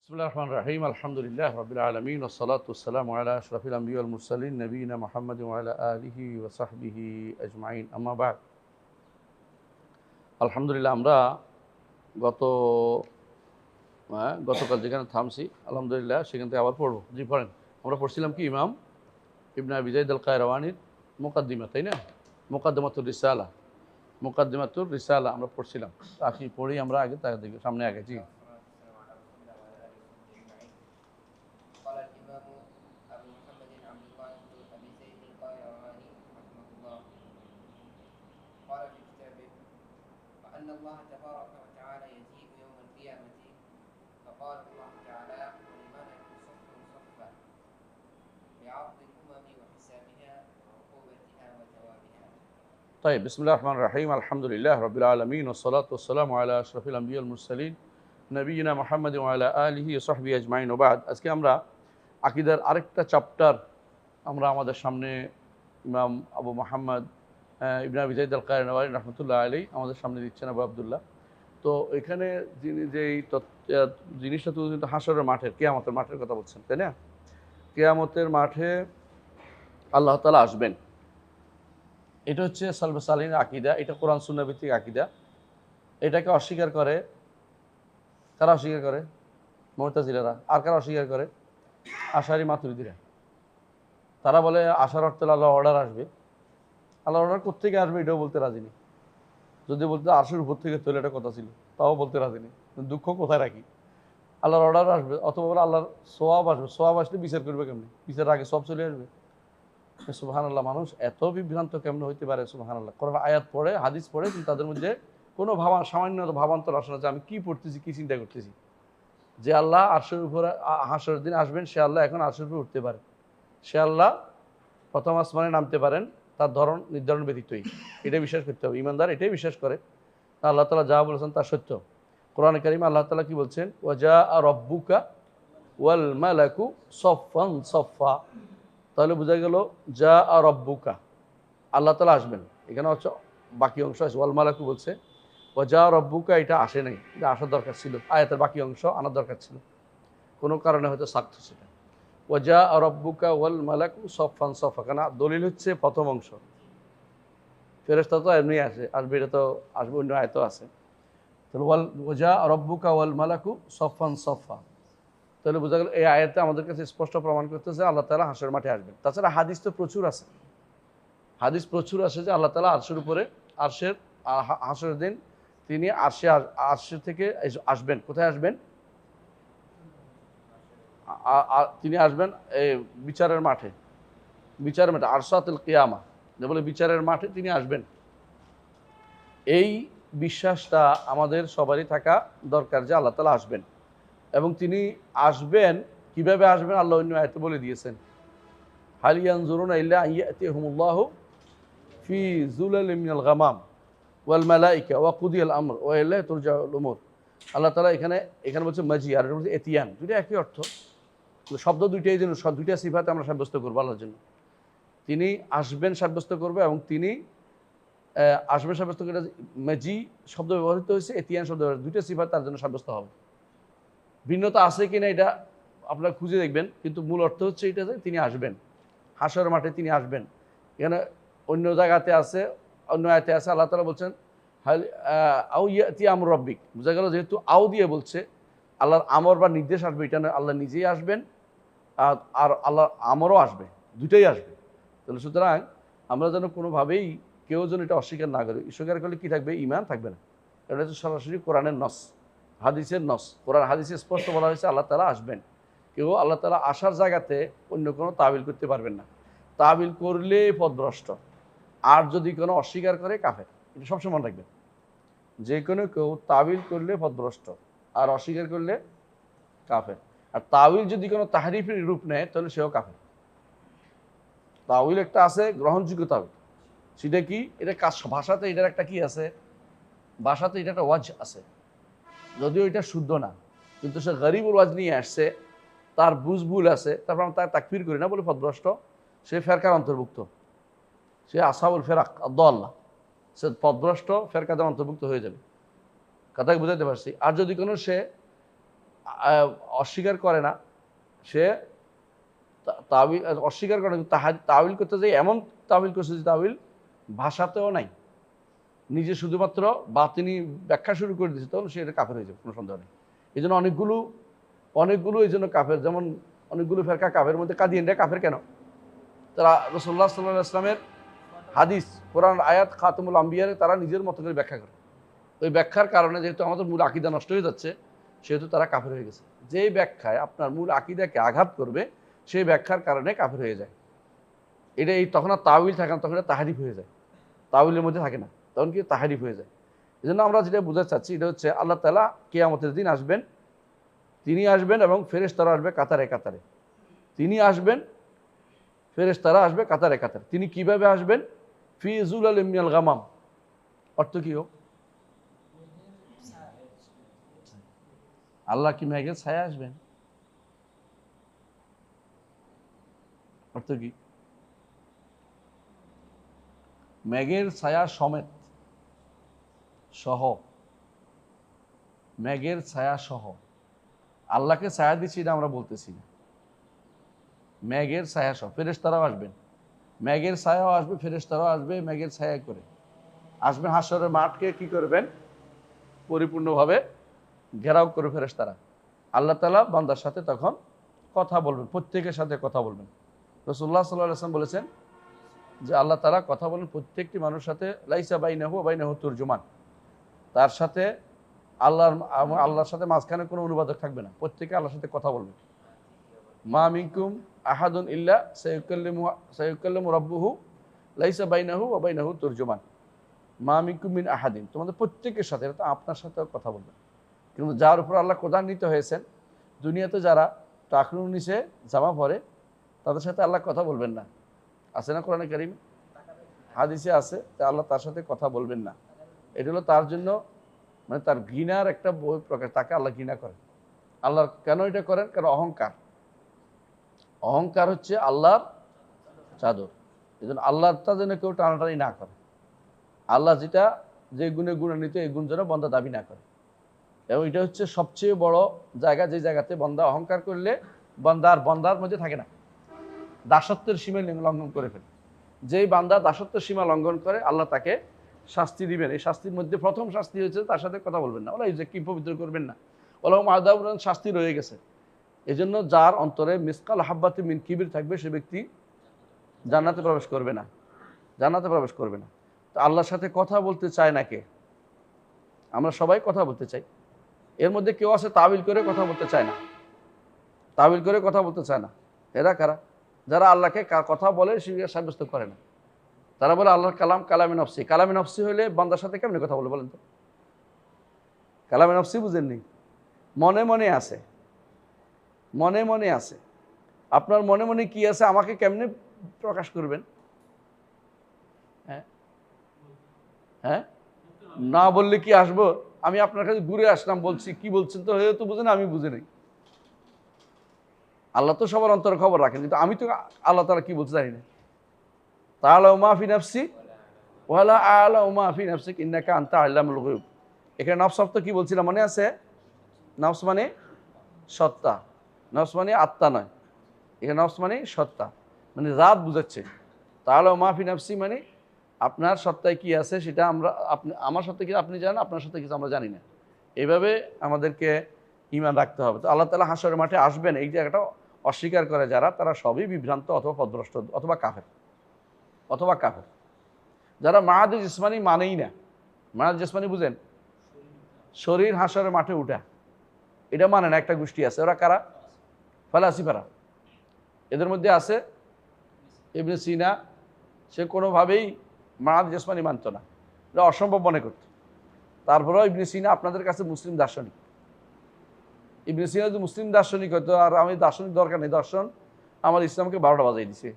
বিসমিল্লাহির রহমানির রহিম আলহামদুলিল্লাহ রাব্বিল আলামিন ওয়াসসালাতু ওয়াসসালামু আলা আশরাফিল আমবিয়া ওয়াল মুরসালিন নবিয়িনা মুহাম্মাদিন ওয়া আলা আলিহি ওয়া সাহবিহি আজমাইন আম্মা বা'দ। আলহামদুলিল্লাহ আমরা গত গতকাল যেখানে থামছি আলহামদুলিল্লাহ সেখান থেকে আবার পড়বো। জি পড়েন। আমরা পড়ছিলাম কি ইমাম ইবনে আবি যায়েদ আল কায়রাওয়ানির মুকাদ্দিমা, তাই না? মুকাদ্দিমাতুর রিসালা আমরা পড়ছিলাম। আপনি পড়ি আমরা আগে তার দিকে সামনে আগে। জি قال الإمام أبو محمد عبد القادر أبي زيد القيرواني رحمه الله قال في كتابه: وأن الله تبارك وتعالى يجيء يوم القيامة فقال الله تعالى: والملك صف صفا بعرض الأمم وحسابها وعقوبتها وثوابها. طيب بسم الله الرحمن الرحيم الحمد لله رب العالمين والصلاة والسلام على أشرف الأنبياء والمرسلين নবিয়িনা মুহাম্মদ ওয়া আলা আলিহি ওয়া সাহবিহি আজমাইন ওয়া বা'দ। আজকে আমরা আকীদার আরেকটা চ্যাপ্টার আমরা আমাদের সামনে ইমাম আবু মুহাম্মদ ইবনে আবি যায়েদ আল কায়রাওয়ানি রাহমাতুল্লাহ আলাইহি আমাদের সামনে দিচ্ছেন আবু আব্দুল্লাহ। তো এখানে যিনি যেই জিনিসটা তুলে কিন্তু হাশরের মাঠের কিয়ামতের মাঠের কথা বলছেন, তাই না? কিয়ামতের মাঠে আল্লাহ তাআলা আসবেন। এটা হচ্ছে সালফে সালিহিনের আকীদা, এটা কোরআন সুন্নাহ ভিত্তিক আকীদা। এটাকে অস্বীকার করে কারা? অস্বীকার করে মুতাজিলারা। আর কারা অস্বীকার করে? আশারি মাতুরিদিরা। তারা বলে আশার অর্থে আল্লাহ অর্ডার আসবে। আল্লাহ অর্ডার কোত্থেকে আসবে এটাও বলতে রাজি নেই। যদি বলতে আরশের উপর থেকে চলে এটা কথা ছিল, তাও বলতে রাজি নেই। দুঃখ কোথায় রাখি? আল্লাহর অর্ডার আসবে, অথবা বলে আল্লাহর সোয়াব আসবে। সোয়াব আসলে বিচার করবে কেমনি? বিচারের আগে সব চলে আসবে। সুবহানাল্লাহ, মানুষ এত বিভ্রান্ত কেমন হইতে পারে? সুবহানাল্লাহ। কোরআন আয়াত পড়ে, হাদিস পড়ে, কিন্তু তাদের মধ্যে কোনো সামান্য ভাবান্তর আসে না যে আমি কি পড়তেছি, কি চিন্তা করতেছি। যে আল্লাহ আরশের উপরে হাসরের দিন আসবেন, সে আল্লাহ এখন আরশের উপরে উঠতে পারে, সে আল্লাহ প্রথম আসমানে নামতে পারেন, তার ধরন নির্ধারণ ব্যতীতই। এটা বিশ্বাস করতে হবে। ইমানদার এটাই বিশ্বাস করে আল্লাহ তাআলা যা বলেছেন তা সত্য। কোরআনে কারিমে আল্লাহ তাআলা কি বলছেন? ওয়াজা রব্বুকা ওয়াল মালাকু সফফান সফফা। তাহলে বোঝা গেল যা রব্বুকা, আল্লাহ তাআলা আসবেন। এখানে হচ্ছে বাকি অংশ আছে ওয়াল মালাকু বলছে, ওয়াজা রব্বুকা এটা আসে নাই, এটা আসার দরকার ছিল। আয়াতের বাকি অংশ আনার দরকার ছিল, কোনো কারণে হয়তো সাক্ত সেটা। ওয়াজা রব্বুকা ওয়াল মালাকু সফফান সফফা, কেন দলিল হচ্ছে প্রথম অংশ। ফেরেশতা তো এমনি আসবে, এটা তো আসবে, অন্য আয়াতও আছে। তাহলে ওয়াজা রব্বুকা ওয়াল মালাকু সফফান সফফা, তাহলে বোঝা গেল এই আয়াতে আমাদের কাছে স্পষ্ট প্রমাণ করতেছে আল্লাহ তাআলা হাসরের মাঠে আসবেন। তাছাড়া হাদিস তো প্রচুর আছে, হাদিস প্রচুর আছে যে আল্লাহ তাআলা আরশের উপরে, আরশের হাসরের দিন তিনি আরশের থেকে আসবেন। কোথায় আসবেন? তিনি আসবেন এই বিচারের মাঠে, বিচারের মাঠে আরসাতুল কিয়ামা, যে বলে বিচারের মাঠে তিনি আসবেন। এই বিশ্বাসটা আমাদের সবারই থাকা দরকার যে আল্লাহ তাআলা আসবেন, এবং তিনি আসবেন কিভাবে আসবেন আল্লাহ অন্য আয়াতে বলে দিয়েছেন। হাল ইয়ানজুরুনা ইল্লা আন ইয়াতিহুমুল্লাহু ফি যুলালিম মিনাল গামাম ওয়াল মালাইকা ওয়া কুদিয়াল আমর ওয়া ইলাইহি তুরজাউল উমুর। আল্লাহ তাআলা এখানে বলছে মাজি, আর এটা বলছে এতিয়ান, দুটো একই অর্থ। শব্দ দুইটাই যেন দুইটা সিফাতে আমরা সাব্যস্ত করবো আল্লাহর জন্য। তিনি আসবেন সাব্যস্ত করবে, এবং তিনি আসবেন সাব্যস্ত করে মাজি শব্দ ব্যবহৃত হয়েছে, এতিয়ান শব্দ ব্যবহৃত, দুইটা সিফাত তার জন্য সাব্যস্ত হবে। ভিন্নতা আছে কিনা এটা আপনারা খুঁজে দেখবেন, কিন্তু মূল অর্থ হচ্ছে এটা যে তিনি আসবেন, হাসরের মাঠে তিনি আসবেন। এখানে অন্য জায়গাতে আছে, অন্য আয়াতে আছে আল্লাহ তাআলা বলছেন হাল আউ ইয়াতি আমর রব্বিক। বোঝা গেল যেহেতু আউ দিয়ে বলছে, আল্লাহর আমর বা নির্দেশ আসবে, এটা না, আল্লাহ নিজেই আসবেন আর আল্লাহর আমরও আসবে, দুটোই আসবে। তাহলে সুতরাং আমরা যেন কোনোভাবেই কেউ যেন এটা অস্বীকার না করি। স্বীকার করলে কী থাকবে? ঈমান থাকবে না। এটা হচ্ছে সরাসরি কোরআনের নস, হাদিসের নস। কোরআন হাদিসে স্পষ্ট বলা হয়েছে আল্লাহ তাআলা আসবেন। কেউ আল্লাহ তাআলা আসার জায়গাতে অন্য কোনো তাবিল করতে পারবেন না। তাবিল করলে পথভ্রষ্ট, আর যদি কোনো অস্বীকার করে কাফের। এটা সবসময় মনে রাখবেন, যে কোনো কেউ তাবিল করলে পথভ্রষ্ট, আর অস্বীকার করলে কাফের। আর তাবিল যদি কোনো তাহরিফের রূপ নেয় তাহলে সেও কাফের। তাবিল একটা আছে গ্রহণযোগ্য তাবিল, সেটা কি? এটা ভাষাতে এটার একটা কি আছে, ভাষাতে এটা একটা ওয়াজ আছে, যদিও এটা শুদ্ধ না, কিন্তু সে গরিবুল ওয়াজ নিয়ে আসছে, তার বুঝভুল আছে, তারপর আমরা তার তাকফির করি না বলে পথভ্রষ্ট, সে ফেরকার অন্তর্ভুক্ত, সে আসহাবুল ফেরাক আল্লাহ, সে পথভ্রষ্ট ফেরকাদের অন্তর্ভুক্ত হয়ে যাবে। কথাকে বুঝাতে পারছি? আর যদি কোনো সে অস্বীকার করে না, সে তাবিল অস্বীকার করে, তাবিল করতে যাই এমন তাবিল করছে যে তাবিল ভাষাতেও নাই, নিজে শুধুমাত্র বাতিনি ব্যাখ্যা শুরু করে দিয়েছে, তখন সে এটা কাফের হয়ে যাবে, কোনো সন্দেহ নেই। এই জন্য অনেকগুলো এই জন্য কাফের, যেমন অনেকগুলো ফেরকা কাফের, মধ্যে কাদিয়ানরা কাফের কেন? তারা রাসূলুল্লাহ সাল্লাল্লাহু আলাইহি ওয়াসাল্লামের হাদিস, কোরআন আয়াত, খাতামুল আম্বিয়ারে তারা নিজের মতো করে ব্যাখ্যা করে। ওই ব্যাখ্যার কারণে যেহেতু আমাদের মূল আকীদা নষ্ট হয়ে যাচ্ছে, সেহেতু তারা কাফের হয়ে গেছে। যেই ব্যাখ্যায় আপনার মূল আকীদাকে আঘাত করবে, সেই ব্যাখ্যার কারণে কাফের হয়ে যায়। তখন আর তাউইল থাকে না, তখন এটা তাহরিফ হয়ে যায়। তাউইলের মধ্যে থাকে না, তখন কি তাহরিফ হয়ে যায়। এই জন্য আমরা যেটা বোঝাতে চাচ্ছি, এটা হচ্ছে আল্লাহ তাআলা কিয়ামতের দিন আসবেন, তিনি আসবেন এবং ফেরেশতারা আসবে কাতারে কাতারে। তিনি আসবেন, ফেরেশতারা আসবে কাতারে কাতারে। তিনি কিভাবে আসবেন? ফি যুলালিম মিনাল গামাম। অর্থ কি হোক? আল্লাহ কি মেঘের ছায়া আসবেন? অর্থ কি? মেঘের ছায়া সমেত, সহ, মেঘের ছায়া সহ। আল্লাহকে ছায়া দিচ্ছি এটা আমরা বলতেছি না, মেঘের ছায়া সহ ফেরেশতারাও আসবেন, মেঘের ছায়াও আসবে, ফেরেশতারাও আসবে, মেঘের ছায়া করে আসবেন। হাশরের মাঠকে কি করবেন? পরিপূর্ণভাবে ঘেরাও করে ফেরেশতারা। আল্লাহ তাআলা বান্দার সাথে তখন কথা বলবেন, প্রত্যেকের সাথে কথা বলবেন। রাসূলুল্লাহ সাল্লাল্লাহু আলাইহি ওয়াসাল্লাম বলেছেন যে আল্লাহ তাআলা কথা বলেন প্রত্যেকটি মানুষের সাথে, লাইসা বাইনাহু ওয়া বাইনাহু তুরজুমান। তার সাথে আল্লাহর সাথে মাঝখানে কোনো অনুবাদক থাকবে না, প্রত্যেকে আল্লাহর সাথে কথা বলবে। মা মিনকুম আহাদুন ইল্লা সায়ুকাল্লিমু রাব্বুহু লাইসা বাইনাহু ওয়া বাইনাহু তুরজুমান। মা মিনকুম মিন আহাদিন, তোমাদের প্রত্যেকের সাথে, এটা তো আপনার সাথেও কথা বলবে। কিন্তু যার উপর আল্লাহ ক্রোধান্বিত হয়েছেন, দুনিয়াতে যারা টাকনুর নিচে জামা পরে, তাদের সাথে আল্লাহ কথা বলবেন না। আছে না কোরআনে কারিম? হাদিসে আছে যে আল্লাহ তার সাথে কথা বলবেন না। এটা হলো তার জন্য, মানে তার ঘৃণার একটা বই প্রকাশ, তাকে আল্লাহ ঘৃণা করেন। আল্লাহ কেন এটা করেন? কারণ অহংকার হচ্ছে আল্লাহর চাদর। এই জন্য আল্লাহটা যেন কেউ টানাটানি না করে, আল্লাহ যে গুণে গুণান্বিত, এই গুণ যেন বন্দা দাবি না করে। এবং এটা হচ্ছে সবচেয়ে বড় জায়গা, যে জায়গাতে বন্দা অহংকার করলে বন্দার মধ্যে থাকে না, দাসত্বের সীমা লঙ্ঘন করে ফেলে। যেই বান্দা দাসত্বের সীমা লঙ্ঘন করে, আল্লাহ তাকে শাস্তি দিবেন। এই শাস্তির মধ্যে প্রথম শাস্তি হচ্ছে তার সাথে কথা বলবেন না, ওলা যে কি পবিত্র করবেন না, ওলা মাদাব, শাস্তি রয়ে গেছে। এই জন্য যার অন্তরে মিসকাল হাব্বাতি মিন কিবির থাকবে, সে ব্যক্তি জান্নাতে প্রবেশ করবে না, জান্নাতে প্রবেশ করবে না। তো আল্লাহর সাথে কথা বলতে চায় না কে? আমরা সবাই কথা বলতে চাই। এর মধ্যে কেউ আছে তাবিল করে কথা বলতে চায় না, তাবিল করে কথা বলতে চায় না। এরা কারা? যারা আল্লাহকে কথা বলে শিরক সাব্যস্ত করে না। তারা বলে আল্লাহর কালাম কালামে নফসি। কালামে নফসি হলে বান্দার সাথে কেমনি কথা বলে বলেন তো? কালামে নফসি বুঝেননি? মনে মনে আছে, মনে মনে আছে। আপনার মনে মনে কি আছে আমাকে কেমনে প্রকাশ করবেন? হ্যাঁ হ্যাঁ, না বললে কি আসবো? আমি আপনার কাছে ঘুরে আসলাম, বলছি কি বলছেন তো হয়তো বুঝে না, আমি বুঝে নাই। আল্লাহ তো সবার অন্তরের খবর রাখেন, কিন্তু আমি তো আল্লাহ তাআলা কি বলতে জানি না। তাআলা মা ফি নাফসি ওয়ালা আ'লা মা ফি নাফসিক ইন্নাকা আনতা আল্লামুল গুয়ুব। এখানে নফস শব্দ কি বলছিলাম মনে আছে? নফস মানে সত্তা, নফস মানে আত্মা নয়। এখানে নফস মানে সত্তা, মানে রাত বুঝাচ্ছে। তাআলা মা ফি নাফসি মানে আপনার সত্তায় কি আছে সেটা আমার সত্তায় কি আপনি জানেন, আপনার সত্তায় কিছু আমরা জানি না। এইভাবে আমাদেরকে ঈমান রাখতে হবে। তো আল্লাহ তাআলা হাশরের মাঠে আসবেন, এই জায়গাটা অস্বীকার করে যারা, তারা সবই বিভ্রান্ত অথবা পথভ্রষ্ট অথবা কাফের। যারা মাহাদ জিসমানি মানেই না, মাহাদ জিসমানি বুঝেন, শরীর হাশরের মাঠে উঠা, এটা মানে না, একটা গোষ্ঠী আছে। ওরা কারা? ফালাসিফারা। এদের মধ্যে আছে ইবনে সিনা, সে কোনোভাবেই মাহাদ জিসমানি মানত না, এটা অসম্ভব মনে করত। তারপরেও ইবনে সিনা আপনাদের কাছে মুসলিম দার্শনিক। ইবনে সিনা যদি মুসলিম দার্শনিক হতো, আর আমি দার্শনিক দরকার নেই, দর্শন আমার ইসলামকে 12টা বাজাই দিছে,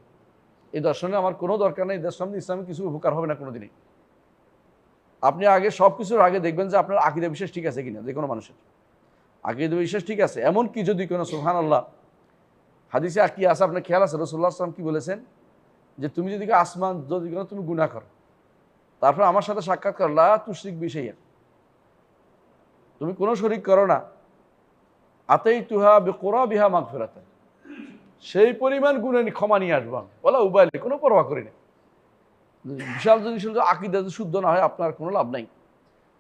এই দর্শনে আমার কোনো দরকার নেই, দর্শন ইসলামে কিছু উপকার হবে না কোনোদিনই। আপনি আগে সব কিছুর আগে দেখবেন যে আপনার আকীদা বিশ্বাস ঠিক আছে কিনা। যে কোনো মানুষের আকীদা বিশ্বাস ঠিক আছে, এমনকি যদি কোনো, সুবহানাল্লাহ, হাদিসে কি আছে আপনার খেয়াল আছে? রাসূলুল্লাহ সাল্লাল্লাহু আলাইহি ওয়াসাল্লাম কি বলেছেন? যে তুমি যদি আসমান, যদি তুমি গুনাহ করো, তারপর আমার সাথে সাক্ষাৎ করো, লা তুশরিক বি শাইআন, তুমি কোনো শরীক করো না, আতাইতুহা বিকুরাবিহা মাগফিরাতান, সেই পরিমাণ গুণের ক্ষমা নিয়ে আসবো আমি, বলা উবাইলে, কোনো পরোয়া করি না। বিশাল জিনিস হল আকীদা যদি শুদ্ধ না হয় আপনার কোনো লাভ নাই।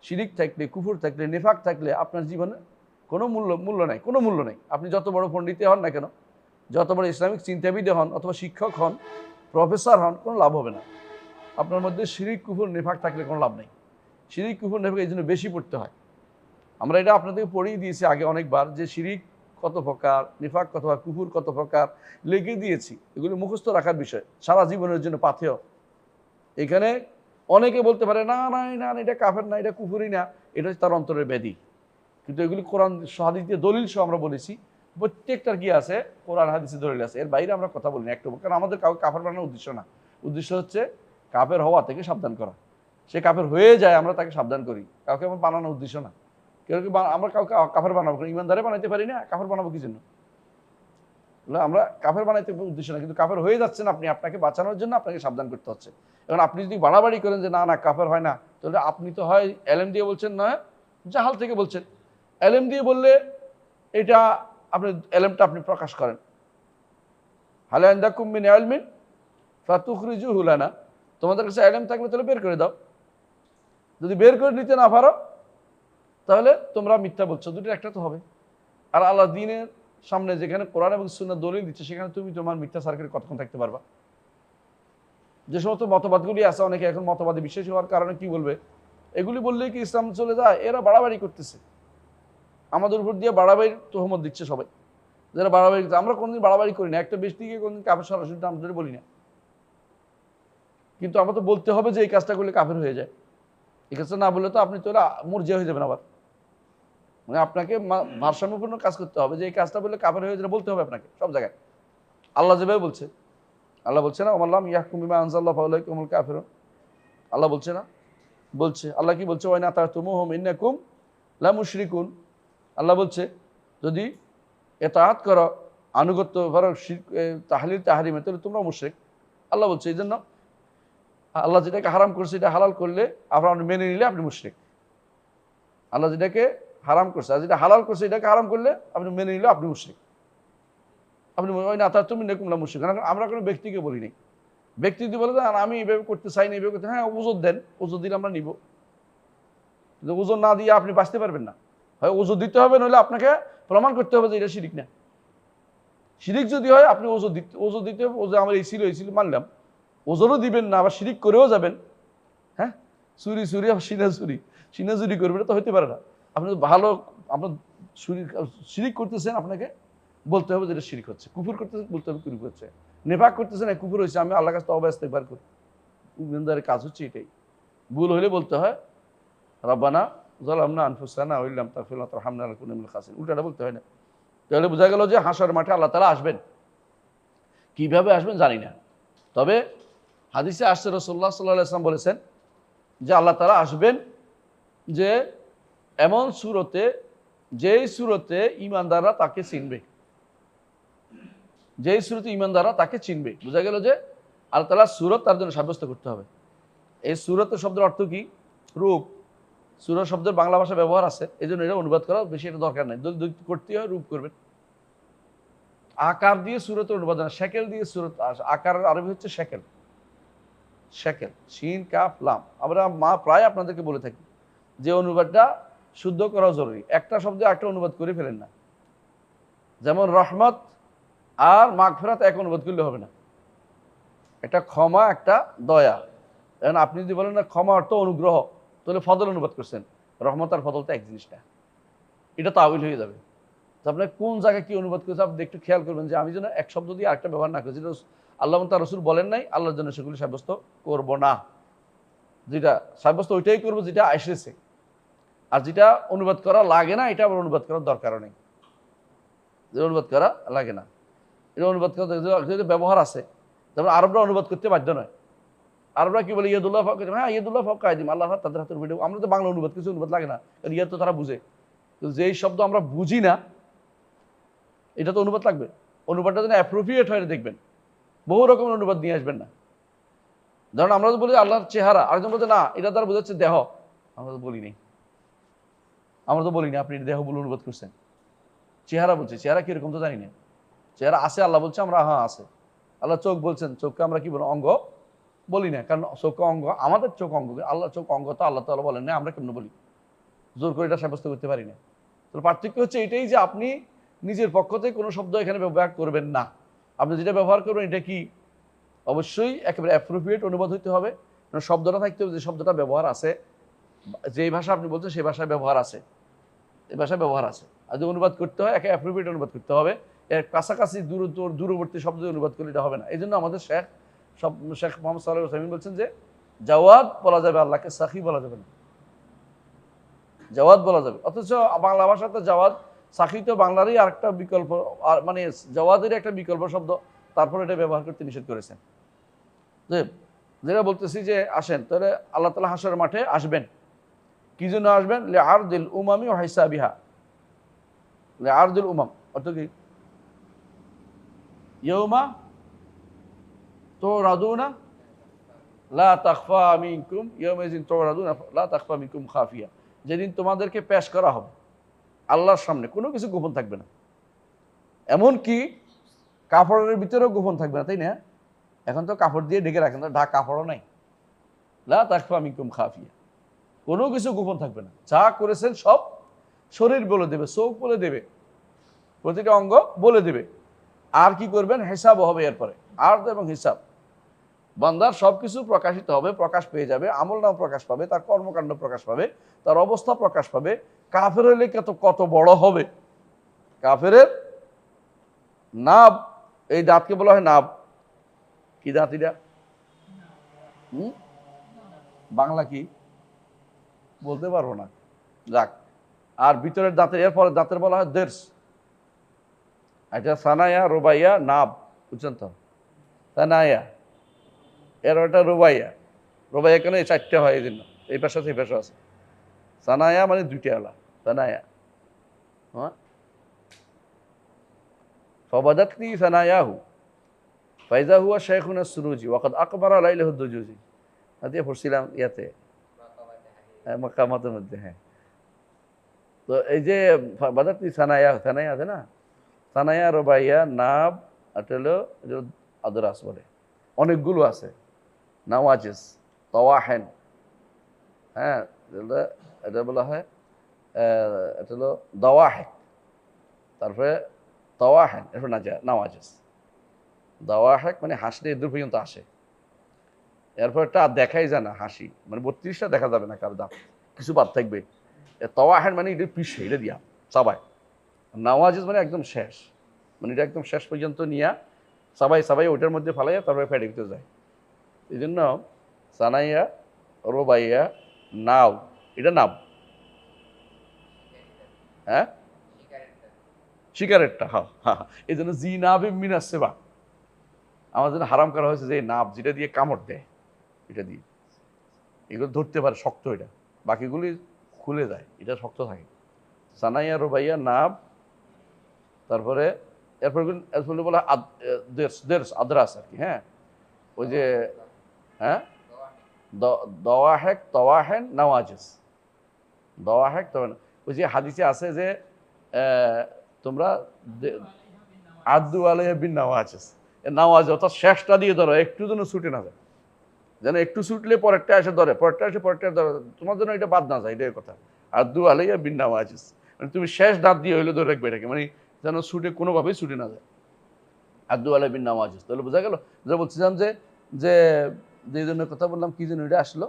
শিরিক থাকলে, কুফর থাকলে, নেফাক থাকলে আপনার জীবনে কোনো মূল্য নাই, কোনো মূল্য নেই। আপনি যত বড় পণ্ডিতে হন না কেন, যত বড় ইসলামিক চিন্তাবিদ হন অথবা শিক্ষক হন, প্রফেসর হন, কোনো লাভ হবে না। আপনার মধ্যে শিরিক, কুফর, নেফাক থাকলে কোনো লাভ নেই। শিরিক, কুফর, নেফাক এই জন্য বেশি পড়তে হয়। আমরা এটা আপনাদেরকে পড়িয়ে দিয়েছি আগে অনেকবার, যে শিরিক কত প্রকার, নিফাক কত প্রকার, কুফুর কত প্রকার লিখে দিয়েছি। এগুলো মুখস্থ রাখার বিষয়, সারা জীবনের জন্য পাথেয়। এখানে অনেকে বলতে পারে না না না এটা কাফের না, এটা কুফুরি না, এটা হচ্ছে তার অন্তরের ব্যাধি। কিন্তু এগুলি কোরআন হাদিসে দলিল সহ আমরা বলেছি, প্রত্যেকটার কি আছে, কোরআন হাদিসে দলিল আছে। এর বাইরে আমরা কথা বলি না একটু, কারণ আমাদের কাউকে কাফের বানানোর উদ্দেশ্য না। উদ্দেশ্য হচ্ছে কাফের হওয়া থেকে সাবধান করা। সে কাফের হয়ে যায়, আমরা তাকে সাবধান করি, কাউকে আমার বানানোর উদ্দেশ্য না। কেউ আমরা কাউকে কাফের বানাবো, ইমানদারে বানাইতে পারি না, কাফের বানাবো কি জন্য? আমরা কাফের বানাইতে উদ্দেশ্য না, কিন্তু কাফের হয়ে যাচ্ছেন আপনি, আপনাকে বাঁচানোর জন্য আপনাকে সাবধান করতে হচ্ছে। এখন আপনি যদি বাড়াবাড়ি করেন যে না না কাফের হয় না, তাহলে আপনি তো হয় এলেম দিয়ে বলছেন, নয় জাহাল থেকে বলছেন। এলেম দিয়ে বললে এটা আপনি এলেমটা আপনি প্রকাশ করেন, হালে আনদাকুম মিন ইলমিন ফাতুখরিজুহু লানা, তোমাদের কাছে এলেম থাকলে তাহলে বের করে দাও। যদি বের করে নিতে না পারো তাহলে তোমরা মিথ্যা বলছো, দুটোর একটা তো হবে। আর আল্লাহ দ্বীনের সামনে যেখানে কোরআন এবং সুন্নাহ দলিল দিচ্ছে, সেখানে তুমি তোমার মিথ্যা সার্কেল কতক্ষণ থাকতে পারবা? যে সমস্ত মতবাদগুলি আছে, অনেকে এখন মতবাদে বিশ্বাসী হওয়ার কারণে কি বলবে, এগুলি বললেই কি ইসলাম চলে যায়? এরা বাড়াবাড়ি করতেছে, আমাদের উপর দিয়ে বাড়াবাড়ির তহমত দিচ্ছে সবাই। যারা বাড়াবাড়ি, আমরা কোনদিন বাড়াবাড়ি করি না, একটা ব্যক্তিকে কোনদিন কাফের সরাসরি আমরা বলি না, কিন্তু আমরা তো বলতে হবে যে এই কাজটা করলে কাফের হয়ে যায়। এই কাজটা না বললে তো আপনি তো মুরজিয়া হয়ে যাবেন আবার। মানে আপনাকে ভারসাম্যপূর্ণ কাজ করতে হবে, যে এই কাজটা বললে কাফের হয়ে যাবে বলতে হবে আপনাকে সব জায়গায়। আল্লাহ যেভাবে বলছে, আল্লাহ বলছে না ওমাল্লাম ইয়াহকুম বিমা আনজাল্লাহু ফাউলাইকা হুমুল কাফিরুন, আল্লাহ বলছে না? বলছে। আল্লাহ কি বলছে? ওয়াইন আতাতুমুহুম ইন্নাকুম লা মুশরিকুন, আল্লাহ বলছে যদি ইতাআত করো, আনুগত্য করো তাহলিল তাহরিমে, তাহলে তোমরা মুশরিক। আল্লাহ বলছে এই জন্য আল্লাহ যেটাকে হারাম করছে এটা হালাল করলে আপনার মেনে নিলে আপনি মুশরিক। আল্লাহ যেটাকে হারাম করছে আর যেটা হালাল করছে এটাকে হারাম করলে আপনি মেনে নিলে আপনি মুশরিক। আপনি ওয়াইন আতাতুম ইন্নাকুম লা মুশরিকুন, আমরা কোনো ব্যক্তিকে বলি নাই। ব্যক্তি যদি বলে আমি এইভাবে করতে চাই না, এইভাবে করতে, হ্যাঁ ওজোর দেন, ওজোর দিলে আমরা নিব। কিন্তু ওজোর না দিয়ে আপনি বাঁচতে পারবেন না। হয় ওজোর দিতে হবে, নইলে আপনাকে প্রমাণ করতে হবে যে এটা শিরিক না। শিরিক যদি হয় আপনি ওজোর দিতে হবে, ওজো আমার এই ছিল মানলাম। ওজোরও দিবেন না, আবার শিরিক করেও যাবেন। হ্যাঁ, চুরি আবার সিনা চুরি করবেন, এটা তো হইতে পারে না। আপনি ভালো, আপনার শিরিক করতেছেন, আপনাকে বলতে হবে যে এটা শিরিক হচ্ছে। কুফর করতেছেন, বলতে হবে কুফর হচ্ছে। নেফাক করতেছেন, কুফর হয়েছে, আমি আল্লাহর কাছে তওবা ইস্তেগফার করি। ইমানদারের কাজ হচ্ছে এটাই। ভুল হলে বলতে হয় রাব্বানা যালামনা আনফুসানা ওয়া ইল্লাম তাগফির লানা ওয়া তারহামনা লানাকুনা মিনাল খাসিরিন, উল্টাটা বলতে হয় না। তাহলে বোঝা গেল যে হাশর মাঠে আল্লাহ তাআলা আসবেন। কিভাবে আসবেন জানি না, তবে হাদিসে আসছে রাসূলুল্লাহ সাল্লাল্লাহু আলাইহি ওয়াসাল্লাম বলেছেন যে আল্লাহ তাআলা আসবেন যে এমন সূরতে, যেই সূরতে ঈমানদাররা তাকে চিনবে, যেই সূরতে ঈমানদাররা তাকে চিনবে। বোঝা গেল যে আল্লাহ তাআলার সূরত তার জন্য সাব্যস্ত করতে হবে। এই সূরতের শব্দের অর্থ কি? রূপ। সূরত শব্দের বাংলা ভাষা ব্যবহার আছে, এই জন্য এটা অনুবাদ করা বেশি এটা দরকার নাই। করতে হয় রূপ করবেন। আকার দিয়ে সূরতের অনুবাদ না, শেকেল দিয়ে সূরত। আকার আরবি হচ্ছে শেকেল। শেকেল, শিন কাফ লাম। আমরা প্রায় আপনাদেরকে বলে থাকি যে অনুবাদটা শুদ্ধ করা জরুরি। একটা শব্দে একটা অনুবাদ করে ফেলেন না। যেমন রহমত আর মাগফিরাত এক অনুবাদ করলে হবে না। একটা ক্ষমা, একটা দয়া। এখন আপনি যদি বলেন না ক্ষমা অর্থ অনুগ্রহ, তাহলে ফদল অনুবাদ করছেন। রহমত আর ফদল তো এক জিনিসটা, এটা তাওয়িল হয়ে যাবে। তো আপনি কোন জায়গায় কি অনুবাদ করেছে আপনি একটু খেয়াল করবেন, যে আমি যেন এক শব্দ দিয়ে আরেকটা ব্যবহার না করি। যেটা আল্লাহ তার রাসূল বলেন নাই, আল্লাহর জন্য সেগুলি সাব্যস্ত করব না। যেটা সাব্যস্ত ওইটাই করবো যেটা এসেছে, আর যেটা অনুবাদ করা লাগে না এটা আবার অনুবাদ করার দরকারও নেই। যেটা অনুবাদ করা লাগে না এটা অনুবাদ করা যেটা ব্যবহার আছে। যেমন আরবরা অনুবাদ করতে বাধ্য নয়। আরবরা কি বলে ইয়াদুল্লাহ ফাওকা, হ্যাঁ ইয়াদুল্লাহ ফাওকা আইদিহিম, আল্লাহ তাদের হাতের ভিডিও। আমরা তো বাংলা অনুবাদ কিছু অনুবাদ লাগে না, কারণ ইয়া তো তারা বুঝে। তো যেই শব্দ আমরা বুঝি না এটা তো অনুবাদ লাগবে। অনুবাদটা যেন অ্যাপ্রোপ্রিয়েট হয় দেখবেন। বহু রকমের অনুবাদ নিয়ে আসবেন না। ধরুন আমরা তো বলি আল্লাহর চেহারা, আরেকজন বলছে না এটা দ্বারা বোঝাচ্ছে দেহ। আমরা তো বলি নি, আপনি দেহ বলে অনুবাদ করছেন। চেহারা বলছে, চেহারা কিরকম তো জানি না। চেহারা আছে আল্লাহ বলছে, আমরা হ্যাঁ আছে। আল্লাহ চোখ বলছেন, চোখকে আমরা কি বলি? অঙ্গ বলি না, কারণ চোখ অঙ্গ, আমাদের চোখ অঙ্গ, আল্লাহ চোখ অঙ্গ তো আল্লাহ তাআলা বলেন না, আমরা কেমন বলি? জোর করে এটা সাব্যস্ত করতে পারি না। তো পার্থক্য হচ্ছে এটাই যে আপনি নিজের পক্ষ থেকে কোনো শব্দ এখানে ব্যবহার করবেন না। আপনি যেটা ব্যবহার করবেন এটা কি অবশ্যই একেবারে অ্যাপ্রোপ্রিয়েট অনুবাদ হইতে হবে, শব্দটা থাকতে হবে যে শব্দটা ব্যবহার আছে, যেই ভাষা আপনি বলছেন সেই ভাষায় ব্যবহার আছে, এই ভাষায় ব্যবহার আছে। আর যদি অনুবাদ করতে হয় একে অ্যাপ্রোপ্রিয়েট অনুবাদ করতে হবে। এর কাছাকাছি দূরবর্তী শব্দ অনুবাদ করলে এটা হবে না। এই জন্য আমাদের শেখ মোহাম্মদ সাল্লাল্লাহু আলাইহি ওয়াসাল্লাম বলছেন যে জাওয়াদ বলা যাবে আল্লাহকে, সাখী বলা যাবে না। জাওয়াদ বলা যাবে, অথচ বাংলা ভাষাতে জাওয়াদ সাখী তো বাংলারই আরেকটা বিকল্প, মানে জাওয়াদের একটা বিকল্প শব্দ, তারপর এটা ব্যবহার করতে নিষেধ করেছেন। যেটা বলতেছি যে আসেন তাহলে আল্লাহ তাআলা হাসরের মাঠে আসবেন, কি জন্য আসবেন? লিআরদিল উমামি ওয়া হিসাবিহা। লিআরদিল উমাম অর্থ কি? ইয়াউমা তুরাদুনা লা তাখফা মিনকুম ইয়াউমাইযিন তুরাদুনা লা তাখফা মিনকুম খাফিয়া। যেদিন তোমাদেরকে পেশ করা হবে আল্লাহর সামনে, কোনো কিছু গোপন থাকবে না, এমনকি কাপড়ের ভিতরেও গোপন থাকবে না, তাই না? এখন তো কাপড় দিয়ে ঢেকে রাখেন, কাপড়ও নাই। লা তাখফা মিনকুম খাফিয়া, কোনো কিছু গোপন থাকবে না, যা করেছেন সব শরীর বলে দেবে, চোখ বলে দেবে, প্রতিটা অঙ্গ বলে দেবে। আর কি করবেন? হিসাবও হবে এরপরে, আরদ এবং হিসাব। বান্দার সবকিছু প্রকাশিত হবে, প্রকাশ পেয়ে যাবে, আমল নাম প্রকাশ পাবে, তার কর্মকাণ্ড প্রকাশ পাবে, তার অবস্থা প্রকাশ পাবে। কাফের হলে কত বড় হবে! কাফেরের নাব, এই দাঁতকে বলা হয় নাব। কি দাঁত এটা? বাংলা কি বলতে পারবো না, যাক। আর ভিতরের দাঁতের, এরপরে দাঁতের বলা হয় দেড়স। এটা সানায়া, রুবাইয়া, নাব, বুঝছেন তো? সানায়া, এর ওটা রুবাইয়া। রুবাইয়া কেন? এই চারটে হয় এই জন্য, এই পেশা সেই পেশা আছে। সানায়া মানে দুইটা আলা, সানায়া। হ্যাঁ, ফাবাদাতনি সানায়াহু ফাইজা হুয়া শাইখুনা সুরুজি ওয়াকাদ আকবারা লাইলাহু দুজুজি। আদিয়া পড়ছিলাম ইয়াতে মাকামাতের মধ্যে। হ্যাঁ, তো এই যে বাদাতনি সানায়া, সানায়া আছে না, সানায়া, রুবাইয়া, নাব, আটেলো আদরাস বলে, অনেকগুলো আছে। নাওয়াজিস, তাওয়াহেন, হ্যাঁ, এটা বলা হয়, এটা হলো দাওয়াহেক, তারপরে তাওয়াহেন, এরপর নাওয়াজিস। দাওয়াহেক মানে হাসলে দূর পর্যন্ত আসে, এরপর একটা দেখাই যায় না হাসি, মানে 32টা দেখা যাবে না কার দাঁত, কিছু বাদ থাকবে। তাওয়াহেন মানে এটা পিছে, এটা দিয়া সবাই। নাওয়াজিস মানে একদম শেষ, মানে এটা একদম শেষ পর্যন্ত নিয়ে সবাই ওইটার মধ্যে ফালাইয়া তারপরে ফেটে দিতে যায়। এই জন্য সানাইয়া, রোবাইয়া, নাও, এটা নাব। হ্যাঁ, শিকারেরটা, হ্যাঁ হ্যাঁ। এই জন্য জি নাবে মিনাস সেবা, আমার জন্য হারাম করা হয়েছে যে নাব যেটা দিয়ে কামড় দেয়, এটা দিয়ে এগুলো ধরতে পারে, শক্ত এটা, বাকিগুলি খুলে যায়, এটা শক্ত থাকে। সানাইয়া, রোবাইয়া, নাব, তারপরে এরপরে বলা দেড়স আদরাস আর কি। হ্যাঁ, ওই যে, হ্যাঁ, দাওয়াহেক, তাওয়াহেন, নাওয়াজিস। দাওয়াহেক, ওই যে হাদিসে আছে যে তোমরা আদু আলাইহা বিন নাওয়াজিস, নাওয়াজ অর্থাৎ শেষটা দিয়ে ধরো, একটু যেন ছুটে না যায়, যেন একটু ছুটলে পরেরটা এসে ধরে, পরেরটা এসে পরেরটা ধরে, তোমার জন্য এটা বাদ না যায়, এটাই কথা। আদু আলাইহা বিন নাওয়াজিস মানে তুমি শেষ দাঁত দিয়ে হইলে ধরে রাখবে এটাকে, মানে যেন ছুটে কোনোভাবেই ছুটে না যায়। আদু আলাইহা বিন নাওয়াজিস, তাহলে বোঝা গেল। যে বলছিলাম যে যে যে জন্য কথা বললাম, কি যেন এটা আসলো,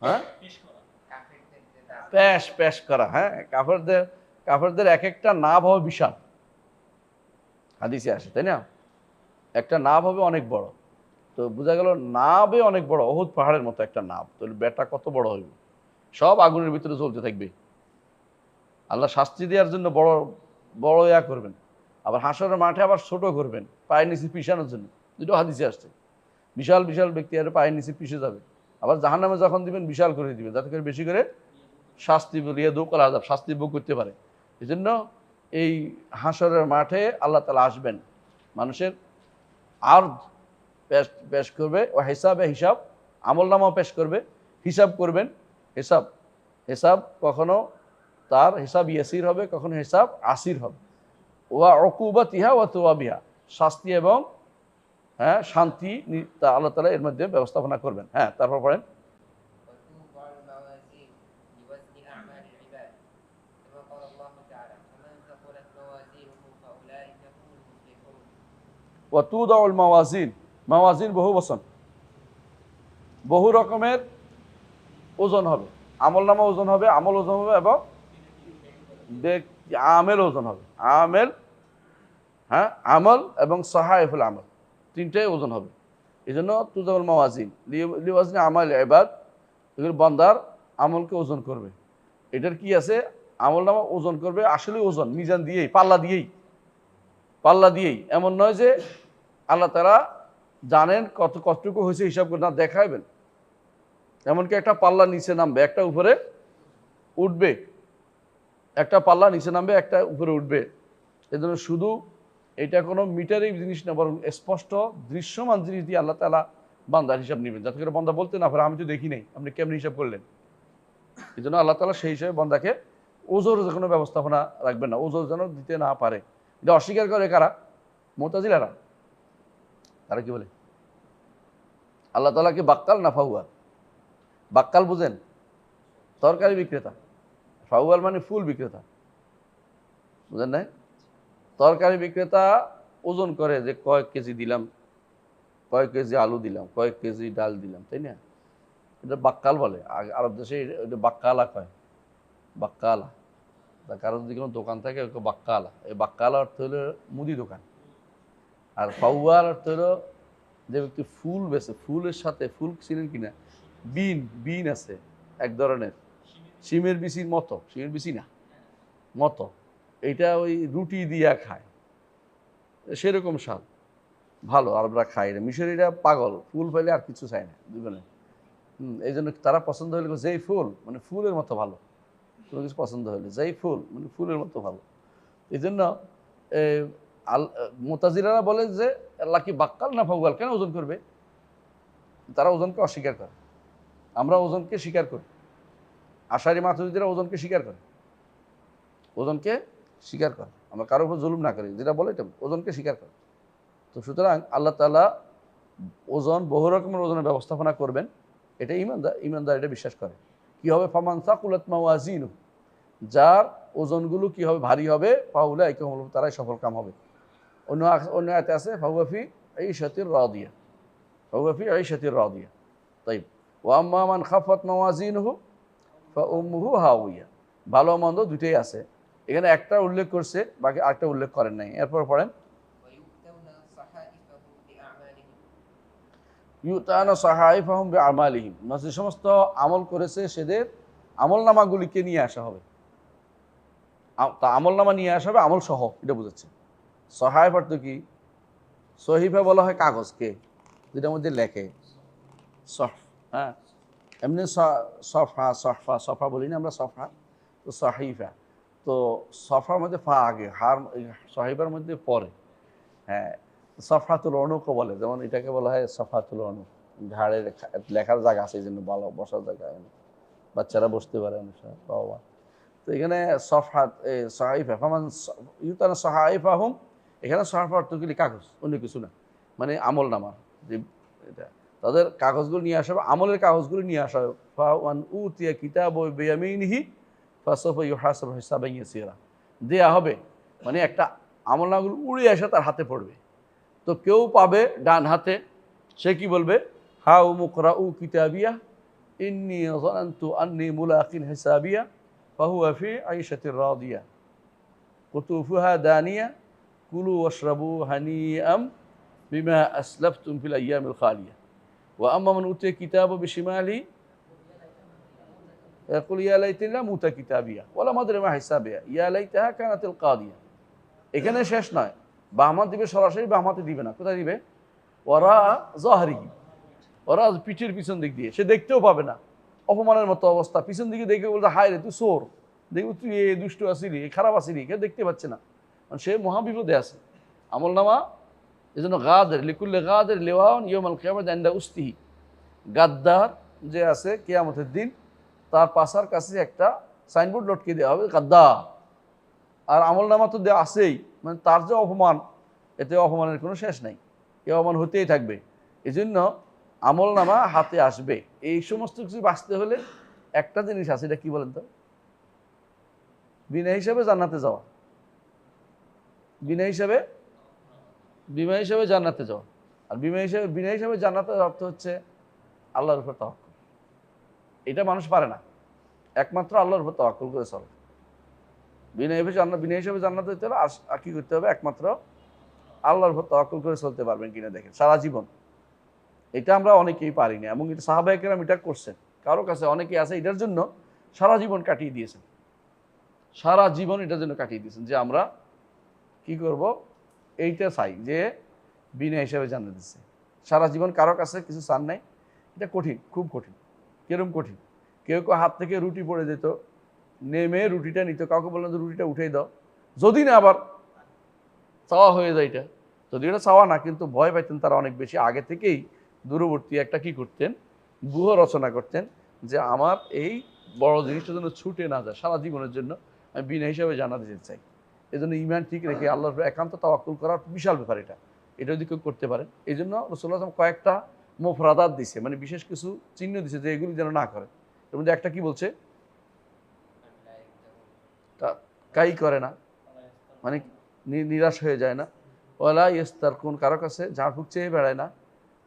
হ্যাঁ, পেশ করা। হ্যাঁ, কাফেরদের এক একটা নাভ হবে বিশাল, হাদিসে আসে, তাই না? একটা নাভ হবে অনেক বড়। তো বোঝা গেল নাভে অনেক বড়, অহুদ পাহাড়ের মতো একটা নাভ, তাহলে বেটা কত বড় হইবে, সব আগুনের ভিতরে জ্বলতে থাকবে। আল্লাহ শাস্তি দেওয়ার জন্য বড় বড় ইয়া করবেন, আবার হাসরের মাঠে আবার ছোট করবেন পায়ের নিচে পিছানোর জন্য, দুটো হাদিসে আসছে। বিশাল বিশাল ব্যক্তি আর পায়ের নিচে পিছিয়ে যাবে। আবার জাহান্নামে যখন দিবেন বিশাল করে দিবেন, যাতে করে বেশি করে শাস্তি বলিয়া দোকাল আযাব, শাস্তি ভোগ করতে পারে। এই জন্য এই হাসরের মাঠে আল্লাহ তাআলা আসবেন, মানুষের আরদ পেশ করবে, ও হিসাব, আমল নামাও পেশ করবে, হিসাব করবেন। হিসাব কখনো তার হিসাব ইয়াসির হবে, কখনো হিসাব আসির হবে। ওয়া উকুবাতিহা ওয়া তুওয়াবিহা, শাস্তি এবং শান্তি তা আল্লাহ তাআলা এর মধ্যে ব্যবস্থাপনা করবেন। হ্যাঁ, তারপর পড়েন। وتوضع الموازين لوزن أعمال العباد كما قال الله تعالى فمن ثقلت موازينه فأولئك هم المفلحون ওয়া তুদাউল মাওয়াজিন, মাওয়াজিন বহু বচন, বহু রকমের ওজন হবে, আমলনামা ওজন হবে, আমল ওজন হবে এবং আমেল ওজন হবে। আমেল, আমল এবং সাহাইফুল আমল, তিনটাই ওজন হবে। এই জন্য তুজাউল মাওয়াজিন লিওয়াজনি আমাল ইবাদ, এগুলো বান্দার আমলকে ওজন করবে। এটার কি আছে, আমলনামা ওজন করবে, আসলে ওজন মিজান দিয়েই, পাল্লা দিয়েই, এমন নয় যে আল্লাহ তাআলা জানেন কতটুকু হয়েছে হিসাব করে না, দেখাইবেন। এমনকি একটা পাল্লা নিচে নামবে, একটা উপরে উঠবে, একটা পাল্লা নিচে নামবে, একটা উপরে উঠবে। এই জন্য শুধু এটা কোনো মিটারের জিনিস না, বরং স্পষ্ট দৃশ্যমান জিনিস দিয়ে আল্লাহ তাআলা বান্দার হিসাব নেবেন, যাতে করে বান্দা বলতে না পারে আমি তো দেখি নাই, আপনি কেমনি হিসাব করলেন। এই জন্য আল্লাহ তাআলা সেই হিসাবে বান্দাকে ওজোর যে কোনো ব্যবস্থাপনা রাখবেন না, ওজোর যেন দিতে না পারে। এটা অস্বীকার করে কারা? মুতাজিলারা। তারা কি বলে আল্লাহ তাআলাকে বাক্কাল না ফাউয়াল? বাক্কাল বুঝেন? তরকারি বিক্রেতা। ফাউয়াল মানে ফুল বিক্রেতা, বুঝেন না? তরকারি বিক্রেতা ওজন করে যে কয়েক কেজি দিলাম, কয়েক কেজি আলু দিলাম, কয়েক কেজি ডাল দিলাম, তাই না? এটা বাক্কাল বলে। আরব দেশে এটা বাক্কালা কয়, বাক্কালা। কারো যদি কোনো দোকান থাকে বাক্কালা, এই বাক্কালা অর্থ হলো মুদি দোকান। আর ফাউয়াল অর্থ হলো যে ব্যক্তি ফুল বেছে, ফুলের সাথে ফুল ছিলেন কিনা, বিন আছে এক ধরনের, শিমের বিচির মতো, শিমের বিচি না মতো, এইটা ওই রুটি দিয়া খায়, সেরকম স্বাদ, ভালো। আরবরা খায় এটা। মিশরীরা পাগল, ফুল পাইলে আর কিছু চায় না জীবনে। এই জন্য তারা পছন্দ হইলে যেই ফুল মানে ফুলের মতো ভালো, কোনো কিছু পছন্দ হইলে যেই ফুল মানে ফুলের মতো ভালো। এই জন্য মুতাজিলারা বলে যে আল্লাহ কি বাক্কাল না ফাউয়াল, কেন ওজন করবে? তারা ওজনকে অস্বীকার করে, আমরা ওজনকে স্বীকার করি। আশারি মাতুরিদিরা ওজনকে স্বীকার করে, ওজনকে স্বীকার করে, আমরা কারোর উপর জুলুম না করি, যেটা বলে এটা ওজনকে স্বীকার করে। তো সুতরাং আল্লাহ তাআলা ওজন, বহু রকমের ওজনের ব্যবস্থাপনা করবেন, এটা ইমানদার এটা বিশ্বাস করে। কি হবে? ফামান সাকুলাত মাওয়াজিনুহু, যার ওজনগুলো কি হবে? ভারী হবে। ফাউলাইকা হুমুল, তারাই সফল কাম হবে। অন্য আয়াতে আছে ফাহুয়া ফি আইশাতির রাদিয়া, ফাহুয়া ফি আইশাতির রাদিয়া। তাই ওয়া আম্মা মান খাফাত মাওয়াজিনুহু ফাউম্মুহু হাওয়িয়া, ভালো মন্দ দুটোই আছে। এখানে একটা উল্লেখ করছে, বাকি আরেকটা উল্লেখ করেন নাই। এরপর পড়েন। ويؤتون صحائفهم بأعمالهم ইউতানা সাহাইফাহুম বিআমালিহিম, যে সমস্ত আমল করেছে সেদের আমলনামাগুলিকে নিয়ে আসা হবে। তা আমলনামা নিয়ে আসা হবে আমল সহ, এটা বুঝাচ্ছে। সাহাইফ অর্থ কি? সহিফা বলা হয় কাগজকে, যেটার মধ্যে লেখে। সহফ, হ্যাঁ, এমনি সফা বলি না আমরা, সফা তো সাহিফা। তো সফার মধ্যে ফা আগে, সাহিফার মধ্যে পরে। হ্যাঁ, সফাতুল অনুকও বলে, যেমন এটাকে বলা হয় সফাতুল অনুক, ঘাড়ে লেখার জায়গা আছে, এই জন্য ভালো বসার জায়গা, বাচ্চারা বসতে পারে অনেক সময়, বাবা। তো এখানে সফাত সাহাইফা ফামান ইউতানা সাহাইফাহুম, এখানে সাহাইফা অর্থ কি? কাগজ, অন্য কিছু না। মানে আমল নামা, যে এটা তাদের কাগজগুলো নিয়ে আসা হবে, আমলের কাগজগুলো নিয়ে আসা হবে। ফাওয়ান উতিয়া কিতাব বিয়ামিনিহি ফাসাফা ইউহাসাবু হিসাবান ইয়াসীরা, দেয়া হবে, মানে একটা আমলনামাগুলো উড়ে এসে তার হাতে পড়বে। তো কেউ পাবে ডান হাতে, সে কি বলবে? হাউ মুকরাউ কিতাবিয়া ইন্নী যানানতু আন্নী মুলাকিন হিসাবিয়া ফাহুয়া ফি আইশাতির রাদিয়া কুতুফুহা দানিয়া কুলু ওয়াশরাবু হানিআম বিমা আসলাফতুম ফিল আইয়ামিল খালিয়া ওয়া আম্মা মান উতিয়া কিতাবাহু বিশিমালিহি ইয়াকুলু ইয়া লাইতানি লাম উতা কিতাবিয়া ওয়া লাম আদরি মা হিসাবিয়া ইয়া লাইতাহা কানাতিল কাদিয়া। এখানে শেষ নয়, বাম হাত দিবে, সরাসরি বাম হাতে দিবে না। কোথায় দিবে? ওরা জহরিহি, ওরা পিঠের পিছন দিক দিয়ে, সে দেখতেও পাবে না, অপমানের মতো অবস্থা। পিছন দিকে দেখে বলতে হায় রে তুই চোর, দেখবি তুই এই দুষ্ট আসিলি, এই খারাপ আসিলি, কেউ দেখতে পাচ্ছে না, কারণ সে মহাবিপদে আছে। আমল নামা এই জন্য গাদের লিকুল্লে গাদের লেওয়ান ইয়মাল কিয়ামাত ইনদা উস্তিহি, গাদ্দার যে আছে কিয়ামতের দিন তার পাশার কাছে একটা সাইনবোর্ড লটকে দেওয়া হবে গাদ্দার। আর আমল নামা তো দেওয়া আছেই, মানে তার যে অপমান, এতে অপমানের কোনো শেষ নাই, এ অপমান হতেই থাকবে। এই জন্য আমল নামা হাতে আসবে। এই সমস্ত কিছু বাঁচতে হলে একটা জিনিস আছে, এটা কি বলেন তো? বিনা হিসাবে জান্নাতে যাওয়া। বিনা হিসাবে জান্নাতে যাওয়া। আর বিনা হিসাবে জান্নাতের অর্থ হচ্ছে আল্লাহর উপর তাওয়াক্কুল। এটা মানুষ পারে না, একমাত্র আল্লাহর উপর তাওয়াক্কুল করে চলে। বিনা হিসাবে জান্নাতে যেতে হলে আর কি করতে হবে? একমাত্র আল্লাহর উপর তাওয়াক্কুল করে চলতে পারবেন কিনা দেখেন সারা জীবন। এটা আমরা অনেকেই পারি না, এবং এটা সাহাবায়ে কেরাম এটা করছেন। কারো কাছে অনেকেই আছে এটার জন্য সারা জীবন কাটিয়ে দিয়েছেন, সারা জীবন এটার জন্য কাটিয়ে দিয়েছেন যে আমরা কি করব, এইটা চাই যে বিনা হিসাবে জান্নাত দিচ্ছে। সারা জীবন কারো কাছে কিছু চান নাই, এটা কঠিন, খুব কঠিন। কিরম কঠিন? কেউ কেউ হাত থেকে রুটি পড়ে যেত, নেমে রুটিটা নিত, কাউকে বললাম যে রুটিটা উঠেই দাও, যদি না আবার চাওয়া হয়ে যায়। এটা যদি এটা চাওয়া না, কিন্তু ভয় পাইতেন তারা অনেক বেশি, আগে থেকেই দূরবর্তী একটা কি করতেন, গুহ রচনা করতেন যে আমার এই বড় জিনিসটা যেন ছুটে না যায়, সারা জীবনের জন্য আমি বিনা হিসাবে জান্নাতে যেতে চাই। এই জন্য ইমান ঠিক রেখে আল্লাহর একান্ত তাওয়াক্কুল করার বিশাল ব্যাপার এটা। এটা যদি কেউ করতে পারেন, এই জন্য রাসূলুল্লাহ সাল্লাল্লাহু আলাইহি ওয়াসাল্লাম কয়েকটা মুফরাদাত দিছে, মানে বিশেষ কিছু চিহ্ন দিছে যে এগুলি যেন না করে। এর মধ্যে একটা কি বলছে? কাই করে না, মানে নিরাশ হয়ে যায় না। ওয়ালা ইস্তারকুন, কারো কাছে ঝাড়ফুঁক চেয়ে বেড়ায় না।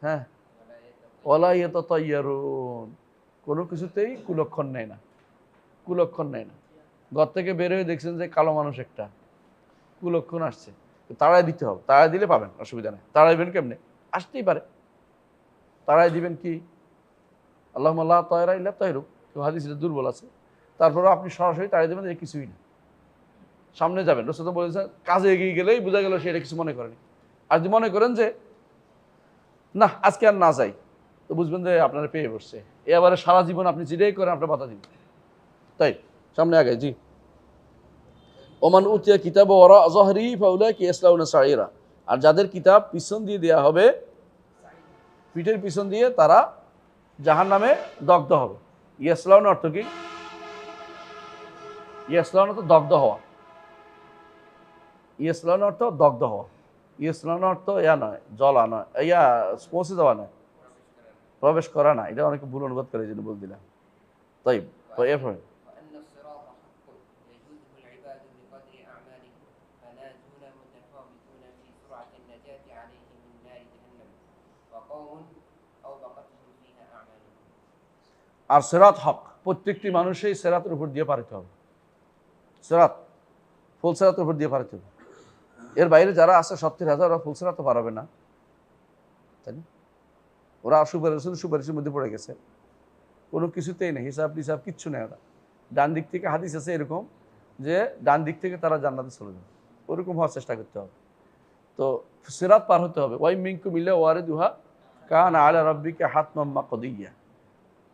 হ্যাঁ, ওয়ালা ইয়াতাতায়্যারুন, কোনো কিছুতেই কুলক্ষণ নেয় না, কুলক্ষণ নেয় না। ঘর থেকে বের হয়ে দেখছেন যে কালো মানুষ একটা, কুলক্ষণ আসছে, তাড়াই দিতে হবে। তাড়াই দিলে পাবেন, অসুবিধা নেই। তাড়াইবেন কেমনে? আসতেই পারে, তাড়াই দিবেন কি? আল্লাহুম্মা লা তায়রা ইল্লা তায়রুক, কেউ হাদিসে দুর্বল আছে। তারপরেও আপনি সরাসরি তাড়াই দেবেন, যে কিছুই না, সামনে যাবেন। রাসূল বলেছেন কাজে এগিয়ে গেলেই বোঝা গেল সে এটা কিছু মনে করেনি। আর যদি মনে করেন যে না আজকে আর না যাই, তো বুঝবেন যে আপনারা পেয়ে বসছে। এবারে সারা জীবন আপনি যেটাই করেন আপনার বাধা দিন। তাই সামনে আগে জি। ওমান উতিয়া কিতাব ওরা জহরি ফাউলাইকা ইয়াসলাউনা সাঈরা, আর যাদের কিতাব পিছন দিয়ে দেওয়া হবে, পিঠের পিছন দিয়ে, তারা জাহান্নামে দগ্ধ হবে। ইয়াসলাউনা অর্থ কি? ইয়াসলাউনা তো দগ্ধ হওয়া, ইয়াসলাউনা অর্থ দগ্ধ হওয়া। ইয়াসলাউনা অর্থ ইয়া নয়, জ্বলা নয়, ইয়া পৌঁছে যাওয়া নয়, প্রবেশ করা না। এটা অনেকে ভুল অনুবাদ করে, এই জন্য বল দিলাম। তাই এরপরে وأن الصراط حق يجوزه العباد بقدر أعمالهم فناجون متفاوتون في سرعة النجاة عليه من نار جهنم وقوم أوبقتهم فيها أعمالهم। আর সিরাত হক, প্রত্যেকটি মানুষই সিরাতের উপর দিয়ে পার হতে হবে। সিরাত, ফুল সিরাতের উপর দিয়ে পার হতে হবে। এর বাইরে যারা আছে 70,000, ওরা ফুল সিরাতও পারবে না, তাই না? ওরা সুপারিশের মধ্যে পড়ে গেছে, কোনো কিছুতেই নেই, হিসাব টিসাব কিচ্ছু নেই। ওরা ডান দিক থেকে, হাদিস আছে এরকম যে ডান দিক থেকে তারা জান্নাতে চলে যাবে, ওরকম হওয়ার চেষ্টা করতে হবে। তো সিরাত পার হতে হবে। ওয়াই মিনকুম ইল্লা ওয়ারিদুহা কানা আলা রাব্বিকা হাতমান মাকদিয়া।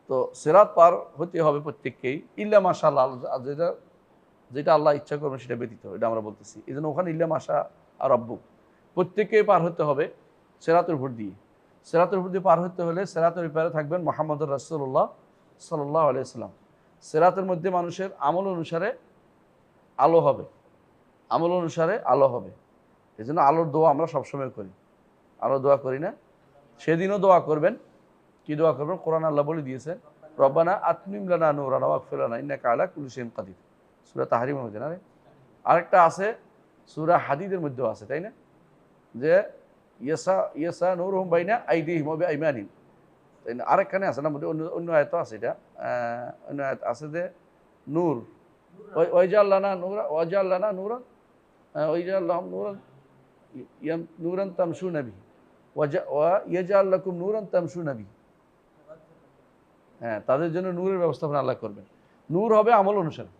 তো সিরাত পার হতে হবে প্রত্যেককেই, ইল্লা মাশাআল্লাহ, যেটা আল্লাহ ইচ্ছা করবেন সেটা ব্যতীত, এটা আমরা বলতেছি। এই জন্য ওখানে ইল্লা মাশা আর রব্বুক, প্রত্যেককে পার হতে হবে সিরাতের উপর দিয়ে। সিরাতের উপর দিয়ে পার হতে হলে সিরাতের ব্যাপারে থাকবেন মুহাম্মদুর রাসূলুল্লাহ সাল্লাল্লাহু আলাইহি ওয়াসাল্লাম। সিরাতের মধ্যে মানুষের আমল অনুসারে আলো হবে, আমল অনুসারে আলো হবে। এই জন্য আলোর দোয়া আমরা সবসময় করি, আলো দোয়া করি না? সেদিনও দোয়া করবেন। কি দোয়া করবেন? কোরআন আল্লাহ বলে দিয়েছেন, রব্বানা আতমিম লানা নূরানা ওয়াগফির লানা ইন্নাকা আলা কুল্লি শাইইন কাদির। সূরা তাহরিমের মধ্যে না? আরেকটা আছে সূরা হাদীদের মধ্যেও আছে, তাই না? যে ইয়াসা নূরুহুম বাইনা আইদিহিম ওয়া বিআইমানিহিম, তাই না? আরেকখানে আছে না, অন্য আয়াত আছে, এটা অন্য আয়াত আছে যে নূর, ওয়াজাল লানা নূরা, ওয়াজাল লানা নূরান, ওয়াজাল লাহুম নূরান নূরান তামশুনা বিহি ওয়া ইয়াজাল লাকুম নূরান তামশুনা বিহি। হ্যাঁ, তাদের জন্য নূরের ব্যবস্থাপনা আল্লাহ করবেন। নূর হবে আমল অনুসারে,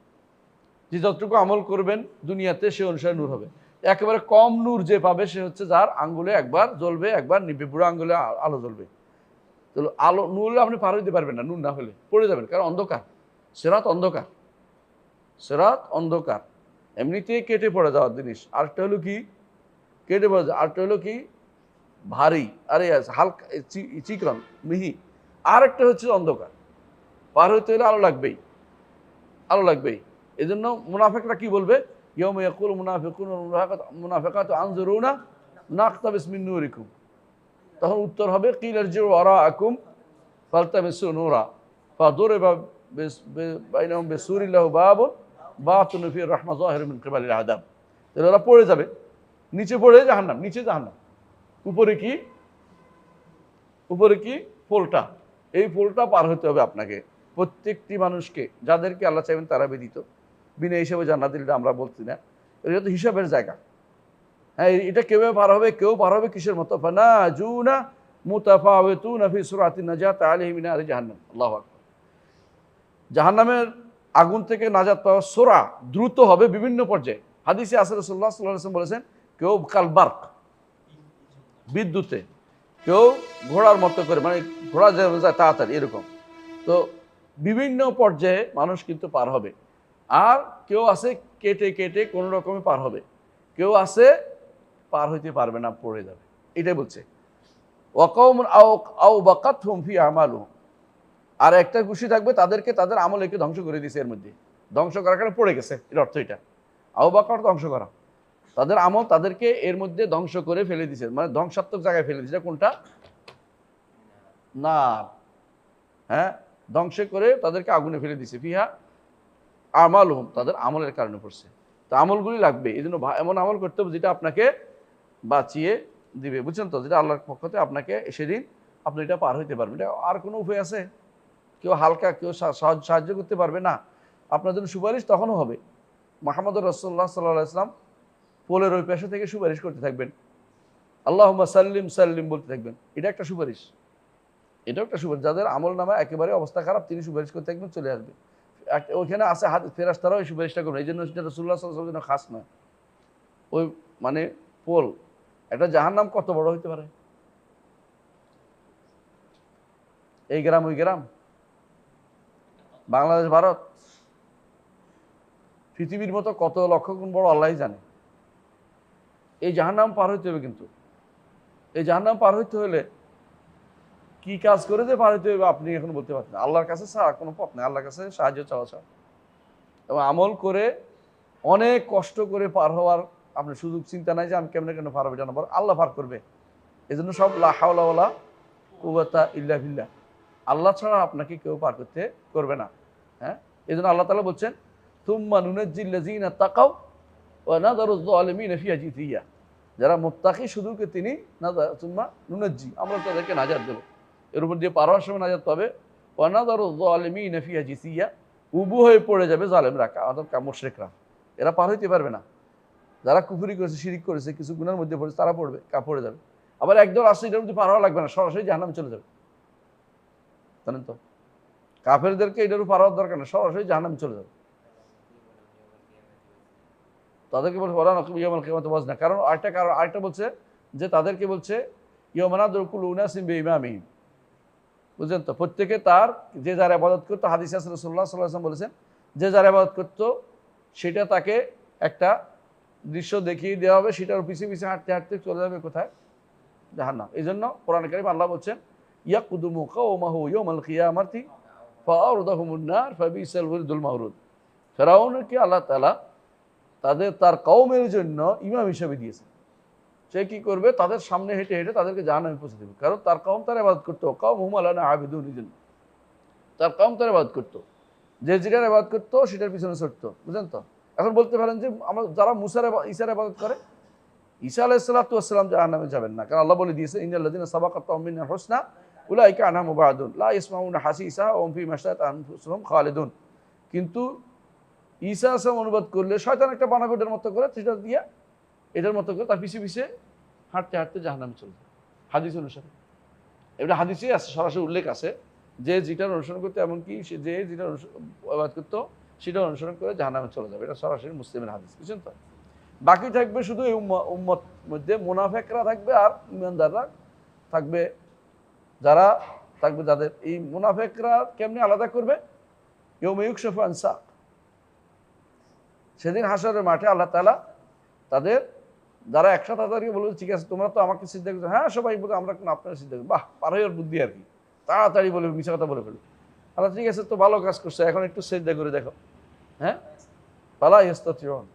যে যতটুকু আমল করবেন দুনিয়াতে সে অনুসারে নূর হবে। একেবারে কম নূর যে পাবে সে হচ্ছে যার আঙ্গুলে একবার জ্বলবে, একবার নিবে, বুড়ো আঙ্গুলে আলো জ্বলবে। তো আলো নূর আপনি পার হইতে পারবেন না, নূর না হলে পড়ে যাবেন, কারণ অন্ধকার। সিরাত অন্ধকার, সিরাত অন্ধকার, এমনিতেই কেটে পড়ে যাওয়ার জিনিস। আরেকটা হলো কি কেটে পড়ে যাওয়া, আরেকটা হলো কি ভারী, আরে হালকা চিকন মিহি। আরেকটা হচ্ছে অন্ধকার, পার হইতে হলে আলো লাগবেই। আলো লাগবেই। এই জন্য মুনাফেকরা কি বলবে, ইয়াউমা ইয়াকুল মুনাফিকুন মুনাফিকাতু আনজুরুনা নাকতাবিস মিন নূরিকুম, তখন উত্তর হবে কিল ইরজিউ ওয়ারাআকুম ফালতামিসু নূরা ফাদুরিবা বাইনাহুম বিসুরিন লাহু বাবুন বাতিনুহু ফিহি রাহমা যাহিরুন মিন কিবালিল আযাব। তাহলে ওরা পড়ে যাবে, নিচে পড়ে জাহান্নাম, নিচে জাহান্নাম, উপরে কি, উপরে কি পোলটা, এই পোলটা পার হতে হবে আপনাকে। প্রত্যেকটি মানুষকে, যাদেরকে আল্লাহ চাইবেন তারা ব্যতীত, বিনা হিসাবে জান্নাত দিলে আমরা বলছি না, এটা তো হিসাবের জায়গা। হ্যাঁ, এটা কেউ পার হবে, কেউ পার হবে কিসের মতো, ফানাজুনা মুতাফাওয়াতুনা ফি সুরাতিন নাজাত আলাইহিম মিন নারি জাহান্নাম। আল্লাহু আকবার। জাহান্নামের আগুন থেকে নাজাত পাওয়া সোরা দ্রুত হবে বিভিন্ন পর্যায়ে। হাদিসে আসে রাসূলুল্লাহ সাল্লাল্লাহু আলাইহি ওয়াসাল্লাম বলেছেন, কেউ কালবার্ক বিদ্যুতে, কেউ ঘোড়ার মতো করে, মানে ঘোড়া যায় তাড়াতাড়ি এরকম। তো বিভিন্ন পর্যায়ে মানুষ কিন্তু পার হবে। আর কেউ আছে কেটে কেটে কোনো রকমে পার হবে, কেউ আছে পার হইতে পারবে না, পড়ে যাবে। এটাই বলছে ওয়াকাউমুন আও বাকাতহুম ফি আমালুহুম, আর একটা খুশি থাকবে তাদেরকে, তাদের আমলকে ধ্বংস করে দিয়েছে, এর মধ্যে ধ্বংস করার কারণে পড়ে গেছে, এর অর্থ এটা। আও বাকাত ধ্বংস করা, তাদের আমল তাদেরকে এর মধ্যে ধ্বংস করে ফেলে দিয়েছে, মানে ধ্বংসাত্মক জায়গায় ফেলে দিয়েছে। কোনটা? না, হ্যাঁ, ধ্বংস করে তাদেরকে আগুনে ফেলে দিয়েছে। ফিহা আমালুহুম, তাদের আমলের কারণে পড়ছে। তো আমলগুলি লাগবে, এই জন্য এমন আমল করতে হবে যেটা আপনাকে বাঁচিয়ে দিবে, বুঝছেন তো, যেটা আল্লাহর পক্ষ থেকে আপনাকে সেদিন আপনি এটা পার হইতে পারবেন। এটা আর কোনো উপায় আছে? কেউ হালকা, কেউ সাহায্য করতে পারবে না। আপনার জন্য সুপারিশ তখনও হবে। মুহাম্মদুর রাসূলুল্লাহ সাল্লাল্লাহু আলাইহি ওয়াসাল্লাম পোলের ওই পেশা থেকে সুপারিশ করতে থাকবেন, আল্লাহুম্মা সাল্লিম সাল্লিম বলতে থাকবেন। এটা একটা সুপারিশ, এটাও একটা সুপারিশ। যাদের আমল নামা একেবারে অবস্থা খারাপ, তিনি সুপারিশ করতে থাকবেন, চলে আসবে। ওইখানে আছে ফেরেশতারাও এই সুপারিশটা করবে। এই জন্য সেটা রাসূলুল্লাহ সাল্লাল্লাহু আলাইহি ওয়াসাল্লামের খাস নয়। ওই মানে পোল, একটা জাহান্নাম কত বড় হইতে পারে, এই গ্রাম ওই গ্রাম, বাংলাদেশ ভারত, পৃথিবীর মতো কত লক্ষ গুণ বড় আল্লাহই জানে। এই জাহান্নাম পার হইতে হবে, কিন্তু এই জাহান্নাম পার হইতে হলে কি কাজ করে যে পার হইতে হবে আপনি এখন বলতে পারছেন। আল্লাহর কাছে ছাড়া কোনো পথ নেই, আল্লাহর কাছে সাহায্য চাওয়া ছাড়া। এবং আমল করে অনেক কষ্ট করে পার হওয়ার আপনার সুযোগ চিন্তা নাই যে আমি কেমনে কেন পার হবে, জানাবো আল্লাহ পার করবে। এই জন্য সব লা হাওলা ওয়ালা কুওয়াতা ইল্লা বিল্লাহ, আল্লাহ ছাড়া আপনাকে কেউ পার করতে করবে না। হ্যাঁ, এই জন্য আল্লাহ তাআলা বলছেন, তুম্মা নুনাজ্জিল্লাযিনা তাকাও ওয়া নাযারুয যালিমিনা ফিহা জিথিয়া। যারা মুত্তাকি শুধুকে তিনি তুম্মা নুনাজ্জি, আমরা তাদেরকে নাজাত দেব, এর উপর দিয়ে পার হওয়ার সময় নাজাত পাবে। ওয়া নাযারুয যালিমিনা ফিহা জিথিয়া, উবু হয়ে পড়ে যাবে জালেমরা, অর্থাৎ মুশরিকরা, এরা পার হইতে পারবে না। যারা কুফরি করেছে, শিরিক করেছে, কিছু গুনার মধ্যে পড়েছে, তারা পড়ে যাবে। আবার একদল আসছে এটার মধ্যে পার হওয়া লাগবে না, সরাসরি জাহান্নামে চলে যাবে, জানেন তো। কাফেরদেরকে এটার উপর পার হওয়ার দরকার না, সরাসরি জাহান্নামে চলে যাবে। তাদেরকে বলছে ওরা ইয়াউমাল কিয়ামাতি ওয়াজনা, কারণ আরেকটা বলছে যে তাদেরকে বলছে ইয়াউমা নাদরু কুল্লু উনাসিন বিইমামিহিম, বুঝলেন তো। প্রত্যেকে তার যে যার ইবাদত করতো, হাদিসে রাসূলুল্লাহ সাল্লাল্লাহু আলাইহি ওয়াসাল্লাম বলেছেন যে যার ইবাদত করতো সেটা তাকে একটা দৃশ্য দেখিয়ে দেওয়া হবে, সেটার পিছিয়ে পিছিয়ে হাঁটতে হাঁটতে চলে যাবে কোথায়? জাহান্নাম। এই জন্য কোরআনে কারীমে আল্লাহ বলছেন, ইয়াকুদুমু কওমাহু ইয়াউমাল কিয়ামাতি ফাআরদাহুমুন নার ফাবিসাল ওয়ারিদুল মাওরুদ। ফিরআউনকে আল্লাহ তাআলা তার কওমের জন্য ইমাম হিসেবে দিয়েছে। সে কি করবে? তাদের সামনে হেঁটে হেঁটে তাদেরকে জাহান্নামে পৌঁছে দেবে। কারণ তার কওম তার ইবাদত করতো, কওমুহুম লানা আবিদুন, তার কওম তার ইবাদত করতো, যে যেটার ইবাদত করতো সেটার পিছনে ছুটতো, বুঝলেন তো। এখন বলতে পারেন যে আমরা যারা ঈসার ইবাদত করে, ঈসা আলাইহিস সালাতু ওয়াস সালাম জাহান্নামে যাবেন না, কারণ আল্লাহ বলে দিয়েছে ইন্নাল্লাযিনা সাবাকাত লাহুম মিনাল হুসনা উলাইকা আনহা মুবাদুন লা ইয়াসমাউনা হাসিসা ওয়া হুম ফি মাশতাহাত আনফুসুহুম খালিদুন। কিন্তু ঈসা আসলাম অনুবাদ করলে শয়তান একটা বানাবে এটার মতো করে, সেটা দিয়ে এটার মতো করে তার পিছিয়ে পিছিয়ে হাঁটতে হাঁটতে জাহান্নামে চলে যায়, হাদিস অনুসারে। এটা হাদিসে আছে, সরাসরি উল্লেখ আছে যে যেটার অনুসরণ করতে, এমনকি সে যে যেটা ইবাদত করতো সেটা অনুসরণ করে জাহান্নামে চলে যাবে, এটা সরাসরি মুসলিমের হাদিস, বুঝছেন তো। বাকি থাকবে শুধু এই উম্মত মধ্যে মুনাফিকরা থাকবে আর ইমানদাররা থাকবে, যারা থাকবে যাদের এই মুনাফিকরা কেমনে আলাদা করবে? ইয়াউমা ইউকশাফু আন সাক, সেদিন হাসরের মাঠে আল্লাহ তাআলা তাদের যারা একসাথে তাদেরকে বলবে, ঠিক আছে তোমরা তো আমাকে সিজদা করছো, হ্যাঁ সবাই বলবে আমরা আপনারা সিজদা করি, বাহ পার হওয়ার বুদ্ধি আর কি, তাড়াতাড়ি বলে মিছা কথা বলে ফেলবে। আল্লাহ ঠিক আছে তো ভালো কাজ করছে, এখন একটু সিজদা করে দেখো। হ্যাঁ, ফালা ইস্তাতিউন,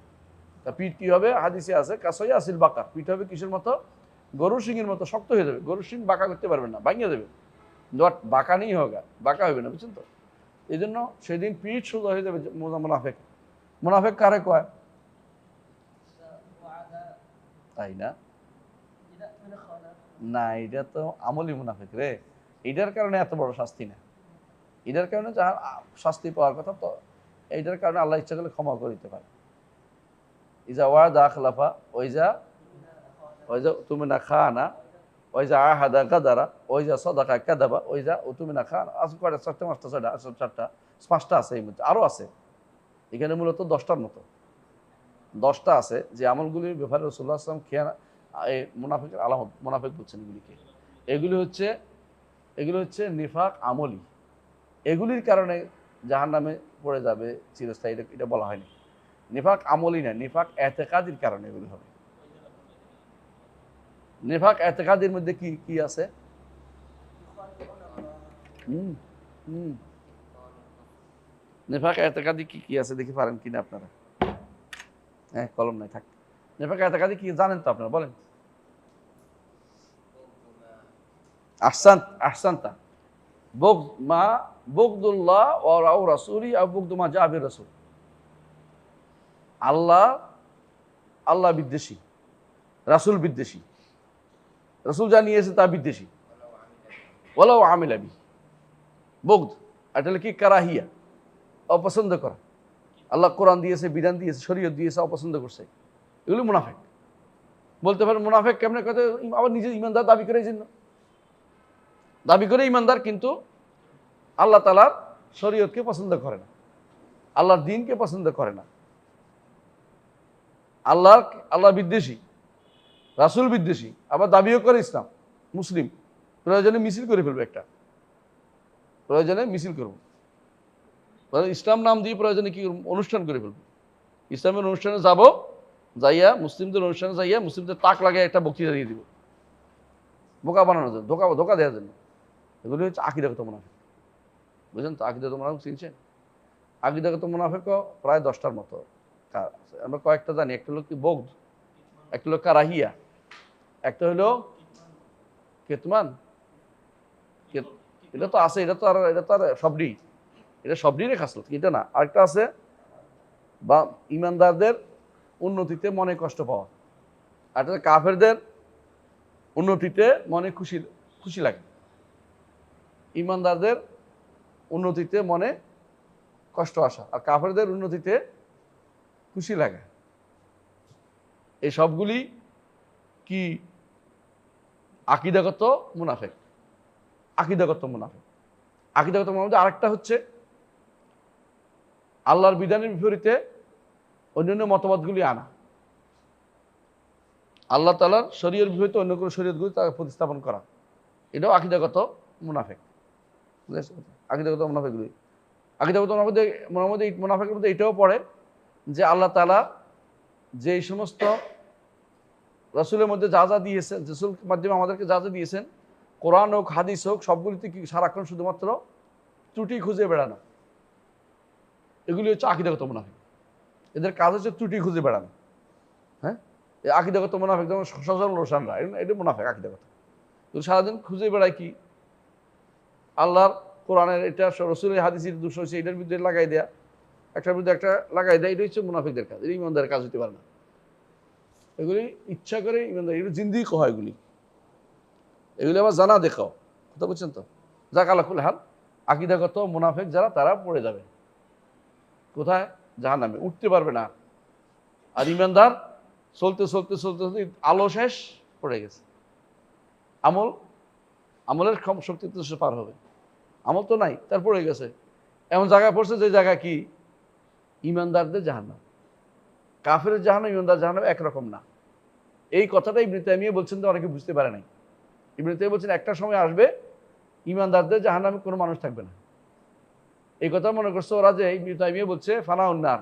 তা পিঠ কি হবে? হাদিসে আছে কাসাইয়া আসিল বাঁকা, পিঠ হবে কিসের মতো? গরুর শিংয়ের মতো শক্ত হয়ে যাবে, গরুর শিং বাঁকা করতে পারবেন না, ভাঙিয়ে দেবে। বাঁকা নেই হোগা, বাঁকা হবে না, বুঝছেন তো? এই জন্য সেদিন পিঠ সোজা হয়ে যাবে মুনাফেক। মুনাফেক কারে কয়? তাই না? না, এটা তো আমলি মুনাফেক রে। এটার কারণে এত বড় শাস্তি না, এটার কারণে যার শাস্তি পাওয়ার কথা, তো এইটার কারণে আল্লাহ ইচ্ছা করলে ক্ষমা করে দিতে পারে। ইজা ওয়াদা খালাফা, ওইজা তুমি না খানা, ওইজা আহাদা গাদারা, ওইজা সদাকা কাদাবা, ওইজা তুমি না খান। আজ কয়টা? চারটা, পাঁচটা, ছয়টা, চারটা, পাঁচটা আছে, এই মধ্যে আরো আছে। এখানে মূলত 10টার মতো 10টা আছে যে আমলগুলির ব্যাপারে রাসূলুল্লাহ সাল্লাল্লাহু আলাইহি ওয়াসাল্লাম এই মুনাফিকের আলামত, মুনাফিক বলছেন এগুলিকে। এগুলি হচ্ছে নিফাক আমলি। এগুলির কারণে জাহান্নামে পড়ে যাবে চিরস্থায়ী, এটা বলা হয়নি। নিফাক আমলি না, নিফাক এতেকাদির কারণে এগুলি হবে। নিফাক এতেকাদির মধ্যে কি কি আছে? হুম হুম নিফাক এতেকাদি কি কি আছে দেখি পারেন কিনা আপনারা? হ্যাঁ, কলম নাই, থাক। নিফাক এতেকাদি কি জানেন তো আপনারা? বলেন। আহসানতা বুগদুল্লাহ ওয়া রাসূলি আও বুগদু মা জা বির রাসূল। আল্লাহ বিদ্বেষী, রাসূল বিদ্বেষী, রাসূল যা নিয়েছে তা বিদ্বেষী। ওয়ালাউ আমিলা বি, বুগদ এটা হলো কি? কারাহিয়া, অপছন্দ করা। আল্লাহ কোরআন দিয়েছে, বিধান দিয়েছে, শরীয়ত দিয়েছে, অপছন্দ করছে, এগুলো মুনাফিক। বলতে পারেন মুনাফিক কেমনে কথা? আবার নিজে ইমানদার দাবি করে, জন্য দাবি করে ইমানদার, কিন্তু আল্লাহ তাআলার শরীয়তকে পছন্দ করে না, আল্লাহর দ্বীনকে পছন্দ করে না। আল্লাহ বিদ্বেষী, রাসূল বিদ্বেষী, আবার দাবিও করে ইসলাম মুসলিম। প্রয়োজনে মিছিল করে ফেলবে, একটা প্রয়োজনে মিছিল করবো, ইসলাম নাম দিয়ে প্রয়োজনে কি অনুষ্ঠান করে ফেলবো। ইসলামের অনুষ্ঠানে যাব, যাইয়া মুসলিমদের অনুষ্ঠানে যাইয়া মুসলিমদের তাক লাগিয়ে একটা বক্তৃতা দিয়ে দিব, বোকা বানানোর জন্য, ধোকা দেওয়ার জন্য। এগুলি হচ্ছে আকীদাগত মুনাফিক। বুঝলেন তো? আকীদাগত মুনাফিক চিনছেন? আকীদাগত মুনাফিকও প্রায় 10টার মতো আছে, আমরা কয়েকটা জানি। একটা হলো কি? বগদ, একটা হলো কারাহিয়া, একটা হলো কেতমান। এটা তো আছে, এটা তো আর সবরি, এটা সবরিরে খাসলত, এটা না। আরেকটা আছে বা ইমানদারদের উন্নতিতে মনে কষ্ট পাওয়া, আর এটা কাফেরদের উন্নতিতে মনে খুশি লাগে। ইমানদারদের উন্নতিতে মনে কষ্ট আসা, আর কাফেরদের উন্নতিতে খুশি লাগে। এই সবগুলি কি? আকীদাগত মুনাফিক। আকীদাগত মুনাফিক আরেকটা হচ্ছে আল্লাহর বিধানের বিপরীতে অন্যান্য মতবাদগুলি আনা, আল্লাহ তাআলার শরীয়তের বিপরীতে অন্য কোনো শরীয়তগুলি তাকে প্রতিস্থাপন করা, এটাও আকীদাগত মুনাফিক। আকীদাগত মুনাফিকগুলি, আকীদাগত মুনাফিকের মধ্যে এটাও পড়ে যে আল্লাহ তাআলা যে সমস্ত রাসূলের মধ্যে যা যা দিয়েছেন, রাসূল মাধ্যমে আমাদেরকে যা যা দিয়েছেন, কোরআন হোক হাদিস হোক, সবগুলিতে কি সারাক্ষণ শুধুমাত্র ত্রুটি খুঁজে বেড়ানো। এগুলি হচ্ছে আকীদাগত মুনাফিক। এদের কাজ হচ্ছে ত্রুটি খুঁজে বেড়ানো। হ্যাঁ, এই আকীদাগত মুনাফিক যেমন সজল রোশানরা, এটা মুনাফিক আকীদাগত। কিন্তু সারাদিন খুঁজে বেড়ায় কি? আল্লাহর কোরআনের এটা, রাসূলের হাদিসের দোষ হয়েছে, এটার বিরুদ্ধে লাগাই দেয়া, একটার বিরুদ্ধে একটা লাগাই দেয়। এটা হচ্ছে মুনাফিকদের কাজ, এটা ইমানদারের কাজ হতে পারে না। এগুলি ইচ্ছা করে ইমানদার, এগুলো জিন্দিক হয় এগুলি আবার জানা দেখাও, কথা বুঝছেন তো? যাক আলাকুল হাল, আকীদাগত মুনাফিক যারা, তারা পড়ে যাবে কোথায়? জাহান্নামে, উঠতে পারবে না। আর ইমানদার চলতে আলো শেষ, পড়ে গেছে। আমলের শক্তি তো সে পার হবে, আমল তো নাই, তার পড়ে গেছে। এমন জায়গায় পড়ছে যে জায়গা কি? ইমানদারদের জাহান্নাম। কাফেরের জাহান্নাম, ইমানদার জাহান্নাম একরকম না। এই কথাটা ইবনে তাইমিয়া বলছেন, তো অনেকে বুঝতে পারে নাই। ইবনে তাইমিয়া বলছেন একটা সময় আসবে ইমানদারদের জাহান্নামে কোনো মানুষ থাকবে না। এই কথা মনে করছে ওরা, যে ইবনে তাইমিয়া বলছে ফানাউন নার।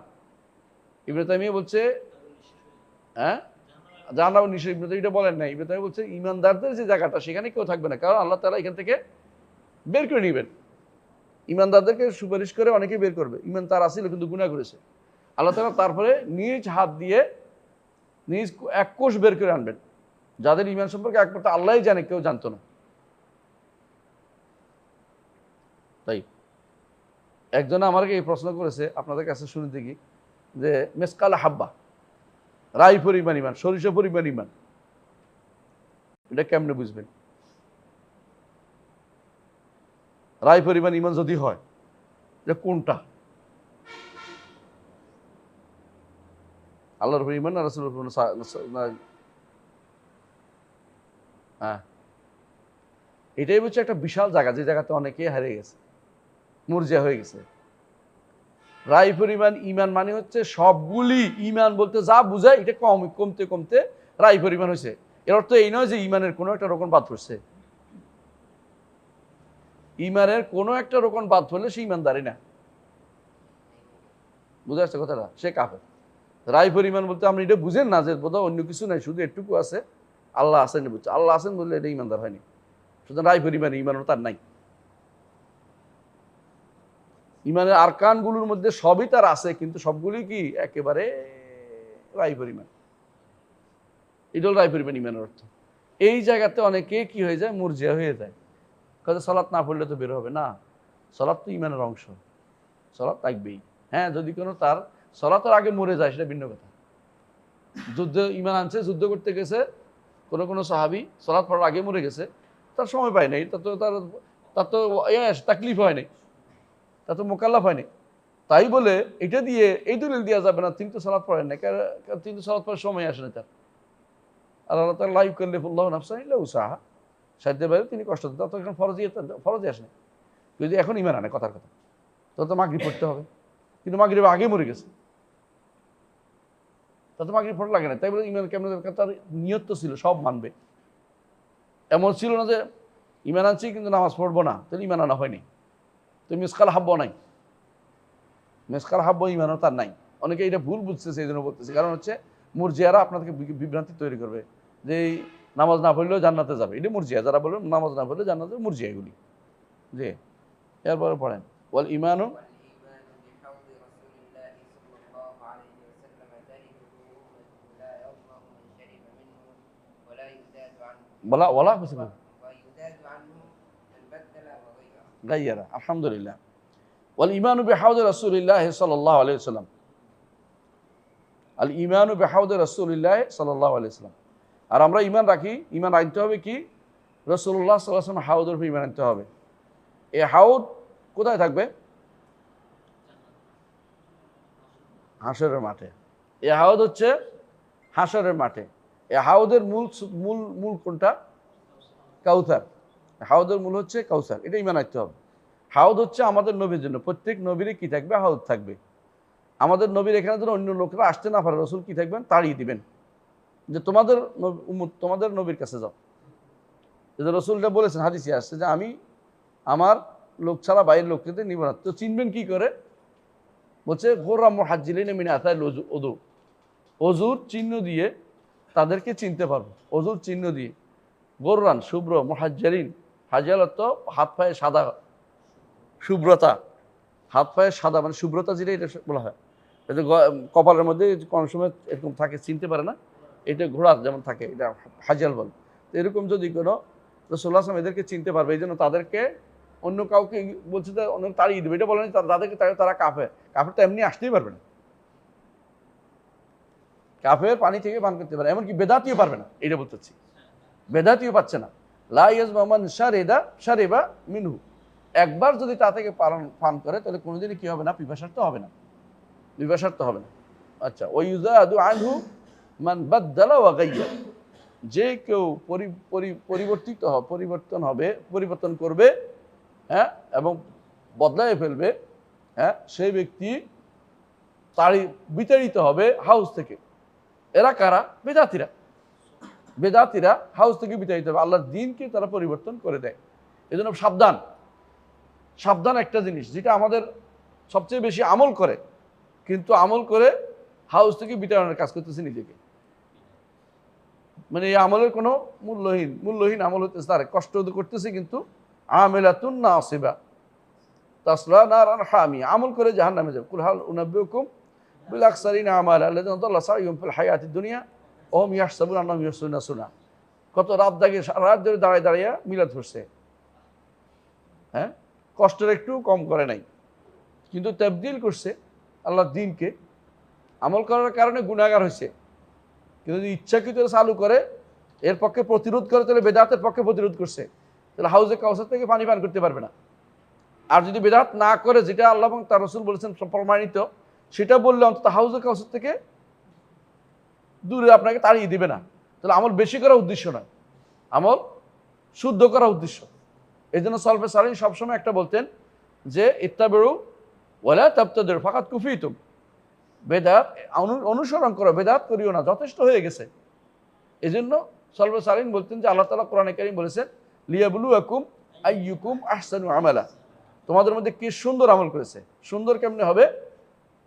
ইবনে তাইমিয়া বলছে হ্যাঁ জাহান্নাম নিশ্চয়, ইবনে তাইমিয়া এটা বলেন নাই। ইবনে তাইমিয়া বলছে ইমানদারদের যে জায়গাটা, সেখানে কেউ থাকবে না, কারণ আল্লাহ তাআলা এখান থেকে বের করে নেবেন। ইমানদারদেরকে সুপারিশ করে অনেকে বের করবে, ইমান তার আসিল কিন্তু গুনাহ করেছে, আল্লাহ তাআলা তারপরে নিজ হাত দিয়ে নিজ এক কোষ বের করে আনবেন, যাদের ইমান সম্পর্কে একমাত্র আল্লাহই জানে, কেউ জানতো না। তাই একজন আমাকে এই প্রশ্ন করেছে, আপনাদের কাছে শুনে দেখি, যে মেসকাল হাব্বা, রাই পরিমাণ ইমান, সরিষা পরিমাণ ইমান, এটা কেমনে বুঝবেন? রাই পরিমাণ ইমান যদি হয়, এটা কোনটা? আল্লাহর উপর ইমান না রাসূলের উপর? হ্যাঁ, এটাই হচ্ছে একটা বিশাল জায়গা, যে জায়গাতে অনেকে হারিয়ে গেছে, মুরজিয়া হয়ে গেছে। রাই পরিমাণ ইমান মানে হচ্ছে সবগুলি ইমান বলতে যা বুঝায় এটা কমতে কমতে রাই পরিমাণ হয়েছে। এর অর্থ এই নয় যে ইমানের কোনো একটা রকম বাদ পড়ছে। ইমানের কোনো একটা রকম বাদ পড়লে সে ইমানদারি না, বুঝে আসছে কথাটা? সে কাফের। রাই পরিমাণ বলতে আপনি এটা বুঝেন না যে বোধহয় অন্য কিছু নাই, শুধু এটুকু আছে, আল্লাহ আছেন বুঝছে, আল্লাহ আছেন বললে এটা ইমানদার হয়নি। সুতরাং রাই পরিমাণ ইমানও তার নাই। ইমানের আরকানগুলোর মধ্যে সবই তার আছে, কিন্তু সবগুলি কি একেবারে রাই পরিমাণ। এটা হল রাই পরিমাণ ইমানের অর্থ। এই জায়গাতে অনেকে কি হয়ে যায়, মুরজিয়া হয়ে যায়, কাজে সালাত না পড়লে তো বের হবে না। সালাত তো ইমানের অংশ, সালাত থাকবেই। হ্যাঁ, যদি কোনো তার সালাতের আগে মরে যায় সেটা ভিন্ন কথা। যুদ্ধে ইমান আনছে, যুদ্ধ করতে গেছে, কোনো সাহাবী সালাত পড়ার আগে মরে গেছে, তার সময় পায় নাই, তার তো তাকলিফ হয় নাই, তা তো মোকাল্লাফ হয়নি। তাই বলে এটা দিয়ে এই দলিল দেওয়া যাবে না তিনি তো সালাত পড়েন না, কারণ তিনি তো সালাত পড়ার সময় আসে না তার। আর আল্লাহ তাআলা লা ইউকাল্লিফুল্লাহু নাফসান ইল্লা উসআহা, সাধ্যের বাইরে তিনি কষ্ট দেন, তত এখন ফরজে আসে না। যদি এখন ইমান আনে, কথার কথা, তত মাগরিব পড়তে হবে, কিন্তু মাগরিব আগে মরে গেছে, তত মাগরিব পড়া লাগে না। তাই বলে ইমান কেমন? তার নিয়ত তো ছিল সব মানবে, এমন ছিল না যে ইমান আনছি কিন্তু নামাজ পড়বো না, তাহলে ইমান আনা হয়নি। তো মিসকাল হাব্ব নাই, মেসকাল হাব্ব ইমানও তার নাই। অনেকে এটা ভুল বুঝতেছে, এই জন্য বলতেছে, কারণ হচ্ছে মুরজিয়ারা আপনাদেরকে বিভ্রান্তি তৈরি করবে যে এই নামাজ না পড়লেও জান্নাতে যাবে, এটা মুরজিয়া যারা বলবেন নামাজ না পড়লে জান্নাতে, মুরজিয়া এগুলি। জি, এরপরে পড়েন ওয়াল ইমানু। বলা ওয়ালা কিছু গাইয়ারা, আলহামদুলিল্লাহ। ওয়াল ইমানু বিহাউদি রাসূলিল্লাহ সাল্লাল্লাহু আলাইহি ওয়াসাল্লাম, আল ইমানু বিহাউদি রাসূলিল্লাহ সাল্লাল্লাহু আলাইহি ওয়াসাল্লাম। আর আমরা ইমান রাখি, ইমান আনতে হবে কি? রাসূলুল্লাহ সাল্লাল্লাহু আলাইহি ওয়াসাল্লাম হাউদের উপর ইমান আনতে হবে। এই হাউদ কোথায় থাকবে? হাসরের মাঠে। এই হাউদ হচ্ছে হাসরের মাঠে। এই হাউদের মূল কোনটা? কাউসার। হাউদের মূল হচ্ছে কাউসার, এটা ইমান রাখতে হবে। হাউদ হচ্ছে আমাদের নবীর জন্য, প্রত্যেক নবীরই কি থাকবে? হাউদ থাকবে। আমাদের নবীর এখানে যেন অন্য লোকেরা আসতে না পারে, রসুল কি থাকবেন? তাড়িয়ে দিবেন যে তোমাদের নবীর কাছে যাও। যে রসুলটা বলেছেন, হাদিসে আসছে যে আমি আমার লোক ছাড়া বাইরের লোককে নিব না। তো চিনবেন কি করে? বলছে গোররা মুহাজ্জিলিন মিন আথারিল উযু, অজুর চিহ্ন দিয়ে তাদেরকে চিনতে পারবো। অজুর চিহ্ন দিয়ে, গোররান শুভ্র, মুহাজ্জিলিন হাজিয়াল অর্থ হাত পায়ে সাদা, শুভ্রতা, হাত পায়ে সাদা মানে শুভ্রতা, যেটা এটা বলা হয়। এটা কপালের মধ্যে কোন সময় এরকম থাকে, চিনতে পারে না, এটা ঘোড়ার যেমন থাকে, এটা হাজিয়াল বল। তো এরকম যদি কোনো রাসূলুল্লাহ সাল্লাল্লাহু আলাইহি ওয়াসাল্লাম এদেরকে চিনতে পারবে, এই জন্য তাদেরকে অন্য কাউকে বলছে যে অন্য তাড়িয়ে দেবে, এটা বলেনি তাদেরকে, তারা কাফের। কাফের তো এমনি আসতেই পারবে না, কাফের পানি থেকে পান করতে পারে, এমনকি বেদাতিও পারবে না, এটা বলতেছি। বেদাতিও পাচ্ছে না। লা ইয়াজমা মান শারিবা মিনহু, একবার যদি তা থেকে পান করে তাহলে কোনোদিনই কি হবে না? পিপাসার্থ হবে না, পিপাসার্থ হবে না। আচ্ছা, ওয়ায়ুযাদু আনহু মান বাদদালা ওয়া গায়্যার, যে কেউ পরিবর্তন করবে, হ্যাঁ, এবং বদলায় ফেলবে, হ্যাঁ, সেই ব্যক্তি বিতাড়িত হবে হাউস থেকে। এরা কারা? বেদাতিরা হাউস থেকে বিতাড়িত হবে, আল্লাহর দ্বীনকে তারা পরিবর্তন করে দেয়। এই জন্য সাবধান একটা জিনিস, যেটা আমাদের সবচেয়ে বেশি আমল করে, কিন্তু আমল করে হাউস থেকে বিতাড়নের কাজ করতেছে নিজেকে। মানে এই আমলের কোনো মূল্যহীন আমল হতেছে, তার কষ্ট করতেছে, কিন্তু আমেলাতুন নাসিবা, তাসলা নারান হামিয়া, আমল করে জাহান্নামে যাবে। কুল হাল উনাব্বিউকুম বিল আকসারিনা আমালা আল্লাযিনা দাল্লা সাইয়ুহুম ফিল হায়াতিদ দুনিয়া ওয়া হুম ইয়াহসাবুনা আন্নাহুম ইহসিনুনা সুনা। কত রাত জাগে, সারা রাত ধরে দাঁড়িয়ে দাঁড়িয়ে মিলাদ পড়ছে, হ্যাঁ, কষ্টের একটু কম করে নাই, কিন্তু তাবদীল করছে আল্লাহর দ্বীনকে। আমল করার কারণে গুনাহগার হয়েছে, কিন্তু যদি ইচ্ছাকৃত চালু করে, এর পক্ষে প্রতিরোধ করে, তাহলে বেদাতের পক্ষে প্রতিরোধ করছে, তাহলে হাউজে কাউসার থেকে পানি পান করতে পারবে না। আর যদি বেদাত না করে, যেটা আল্লাহ এবং তার রাসূল বলেছেন প্রমাণিত, সেটা বললে অন্তত হাউজে কাউসার থেকে দূরে আপনাকে তাড়িয়ে দিবে না। তাহলে আমল বেশি করা উদ্দেশ্য নয়, আমল শুদ্ধ করা উদ্দেশ্য। এই জন্য সলফে সালিন সবসময় একটা বলতেন যে ইত্তাবিউ ওয়ালা তাবতাদিউ ফাকাদ কুফিতুম, বেদাত অনুসরণ করো, বেদাত করিও না, যথেষ্ট হয়ে গেছে। এই জন্য সলফে সালিন বলতেন যে আল্লাহ তাআলা কোরআনে কারীম বলেছেন লিয়াবলুয়াকুম আইয়ুকুম আহসানু আমালা, তোমাদের মধ্যে কে সুন্দর আমল করেছে। সুন্দর কেমনে হবে?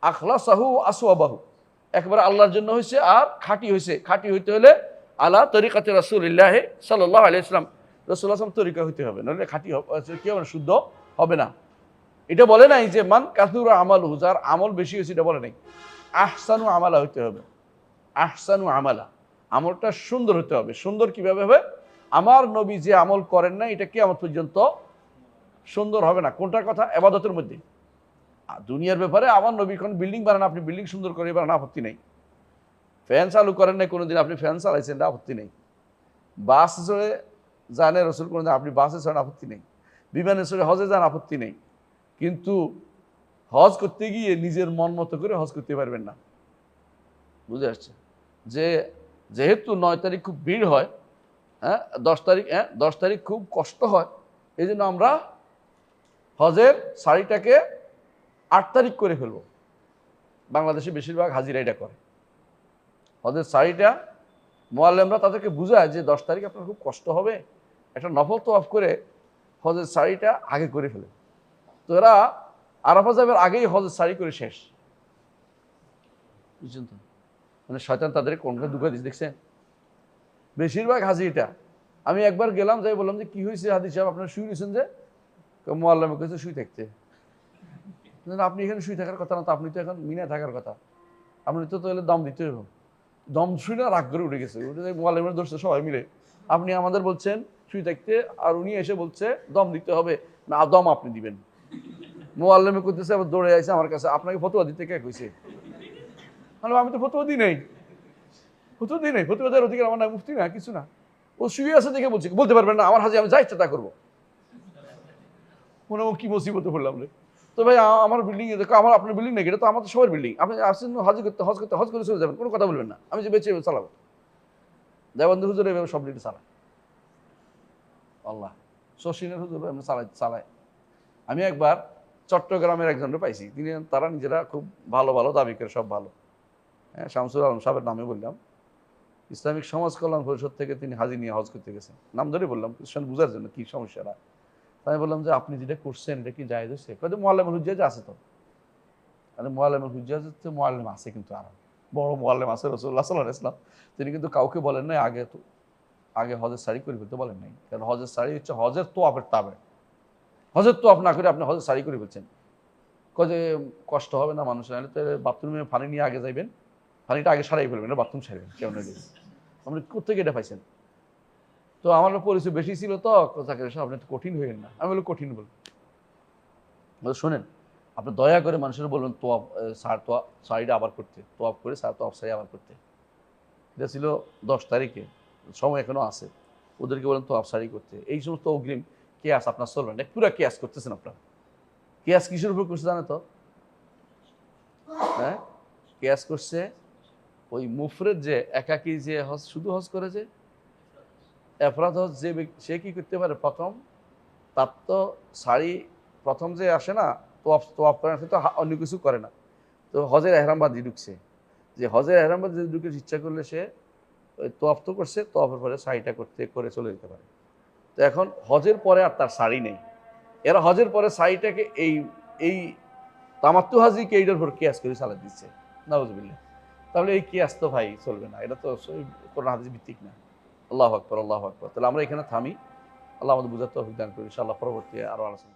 আখলাসাহু আসওয়াবাহু, একবার আল্লাহর জন্য হয়েছে আর খাঁটি হয়েছে। খাঁটি হইতে হলে আলা তরিকাতে রাসূলুল্লাহ সাল্লাল্লাহু আলাইহি ওয়াসাল্লাম, রাসূলুল্লাহ সাল্লাল্লাহু তরিকা হইতে হবে, নাহলে খাঁটি কি হবে? শুদ্ধ হবে না। এটা বলে নাই যে মান কাসুরা আমালুহু, যার আমল বেশি হয়েছে, এটা বলে নাই। আহসানু আমালা হইতে হবে, আহসানু আমালা, আমলটা সুন্দর হতে হবে। সুন্দর কিভাবে হবে? আমার নবী যে আমল করেন না, এটা কিয়ামত পর্যন্ত সুন্দর হবে না। কোনটার কথা? ইবাদতের মধ্যে। দুনিয়ার ব্যাপারে আমার নবী কোন বিল্ডিং বানান, আপনি বিল্ডিং সুন্দর করে বানান, আপত্তি নেই। ফ্যান চালু করেন নাই কোনোদিন, আপনি ফ্যান চালাইছেন, এটা আপত্তি নেই। বাস চড়ে জানে রসুল কোনোদিন, আপনি বাসে চড়েন, আপত্তি নেই। বিমানে চড়ে হজে যান, আপত্তি নেই। কিন্তু হজ করতে গিয়ে নিজের মন মতো করে হজ করতে পারবেন না। বুঝে আসছে? যে যেহেতু 9 তারিখ খুব ভিড় হয়, হ্যাঁ 10 তারিখ খুব কষ্ট হয়, এই জন্য আমরা হজের শাড়িটাকে 8 তারিখ করে ফেলবো। বাংলাদেশে বেশিরভাগ হাজিরা এটা করে। হজের শাড়িটা মুআল্লিমরা তাদেরকে বুঝায় যে 10 তারিখ আপনার খুব কষ্ট হবে, একটা নফল তওয়াফ করে হজের শাড়িটা আগে করে ফেলে। তো এরা আরাফা যাবের আগেই হজের শাড়ি করে শেষ। বুঝছেন তো? মানে শয়তান তাদের কোনটা দুঃখ দিচ্ছে, দেখছেন? বেশিরভাগ হাজি এটা। আমি একবার গেলাম, যাই বললাম যে কি হয়েছে হাদি সাহেব, আপনারা শুয়ে নিয়েছেন যে? মুআল্লিম কইছে শুয়ে থাকতে। আপনি এখানে শুয়ে থাকার কথা না তো, আপনি তো এখন মিনায় থাকার কথা, আপনি তো তাহলে দম দিতে হবে। দম শুনে রাগ করে উঠে গেছে, মুআল্লিমের দোষে সবাই মিলে। আপনি আমাদের বলছেন শুয়ে থাকতে, আর উনি এসে বলছে দম দিতে হবে না, দম আপনি দিবেন। মুআল্লিমে করতেছে, আবার দৌড়ে আসছে আমার কাছে, আপনাকে ফতোয়া দিতে কে কইছে? আমি তো ফতোয়া দিই নাই, ফতোয়া দেওয়ার অধিকার আমার না, মুফতি না, কিছু না। ও শুয়ে আছে দেখে বলছে, বলতে পারবেন না আমার হাজি, আমি যা ইচ্ছা তা করবো। মনে কি মুসিবতে পড়লাম রে। তো ভাই আমার বিল্ডিং এ দেখো, আমার আপনার বিল্ডিং নাকি? এটা তো আমাদের সবার বিল্ডিং, আপনি আসছেন হজ করে চলে যাবেন, কোনো কথা বলবেন না, আমি যে বেঁচে চালাবো। দেওবন্দি হুজুর এভাবে সব দিকে চালায়, আল্লাহ শশীনের হুজুর এমনি চালায়। আমি একবার চট্টগ্রামের একজনকে পাইছি, তারা নিজেরা খুব ভালো ভালো দাবি করে, সব ভালো। হ্যাঁ, শামসুল আলম সাহেবের নামে বললাম, ইসলামিক সমাজ কল্যাণ পরিষদ থেকে তিনি হাজি নিয়ে হজ করতে গেছেন। নাম ধরে বললাম বুঝার জন্য কি সমস্যাটা। আমি বললাম যে আপনি যেটা করছেন এটা কি জায়েজ হয়েছে? কত মুআল্লিমুল হুজ্জাজ আছে তো। আরে মুআল্লিমুল হুজ্জাজ তো মুআল্লিম আছে, কিন্তু আর বড় মুআল্লিম আছে রাসূলুল্লাহ সাল্লাল্লাহু আলাইহি ওয়াসাল্লাম, তিনি কিন্তু কাউকে বলেন নাই আগে হজের শাড়ি করে ফেলতে বলেন নাই। কারণ হজের শাড়ি হচ্ছে হজের তোয়াফের তাবে। হজের তোয়াফ না করে আপনি হজের শাড়ি করে ফেলছেন, যে কষ্ট হবে না মানুষের? তো বাথরুমে পানি নিয়ে আগে যাইবেন, পানিটা আগে সারাই ফেলবেন, বাথরুম সারবেন, কেমন আপনি কোথেকে এটা পাইছেন? তো আমার পরিচয় বেশি ছিল তো, আপনি তো কঠিন হইলেন না। আমি বলি কঠিন বল, শোনেন আপনি দয়া করে মানুষের বলবেন তোয়াফ শাড়িটা আবার করতে, তোয়াফ করে তোয়াফ শাড়ি আবার করতে। এটা ছিল 10 তারিখে, সময় এখনো আছে। ওদেরকে বলেন তোয়াফ শাড়ি করতে। এই সমস্ত অগ্রিম কেয়াস আপনার চলবেন না, পুরা কেয়াস করতেছেন আপনারা। কেয়াস কিসের উপর করছে জানে তো? হ্যাঁ, কেয়াস করছে ওই মুফরেদ যে একাকী যে হজ, শুধু হজ করেছে, এফরাদ হজ যে সে কি করতে পারে? প্রথম তার তো শাড়ি প্রথম যে আসে না, তোয়াফ করে না, সে তো অন্য কিছু করে না। তো হজের এহরামবাদী ঢুকছে, যে হজের এহরামবাদী ঢুকে ইচ্ছা করলে সে ওই তোয়াফ তো করছে, তোয়াফের পরে শাড়িটা করে চলে যেতে পারে। তো এখন হজের পরে আর তার শাড়ি নেই, এরা হজের পরে শাড়িটাকে এই তামাত্তু হাজিকে এইটার উপর কেয়াস করে চালা দিচ্ছে, নাউজুবিল্লাহ। তাহলে এই কেয়াস তো ভাই চলবে না, এটা তো কোরআন হাদিস ভিত্তিক না। আল্লাহু আকবার, আল্লাহু আকবার। তাহলে আমরা এখানে থামি। আল্লাহ আমাদের বুঝার তৌফিক দান করি। ইনশাআল্লাহ পরবর্তী আরো আলোচনা।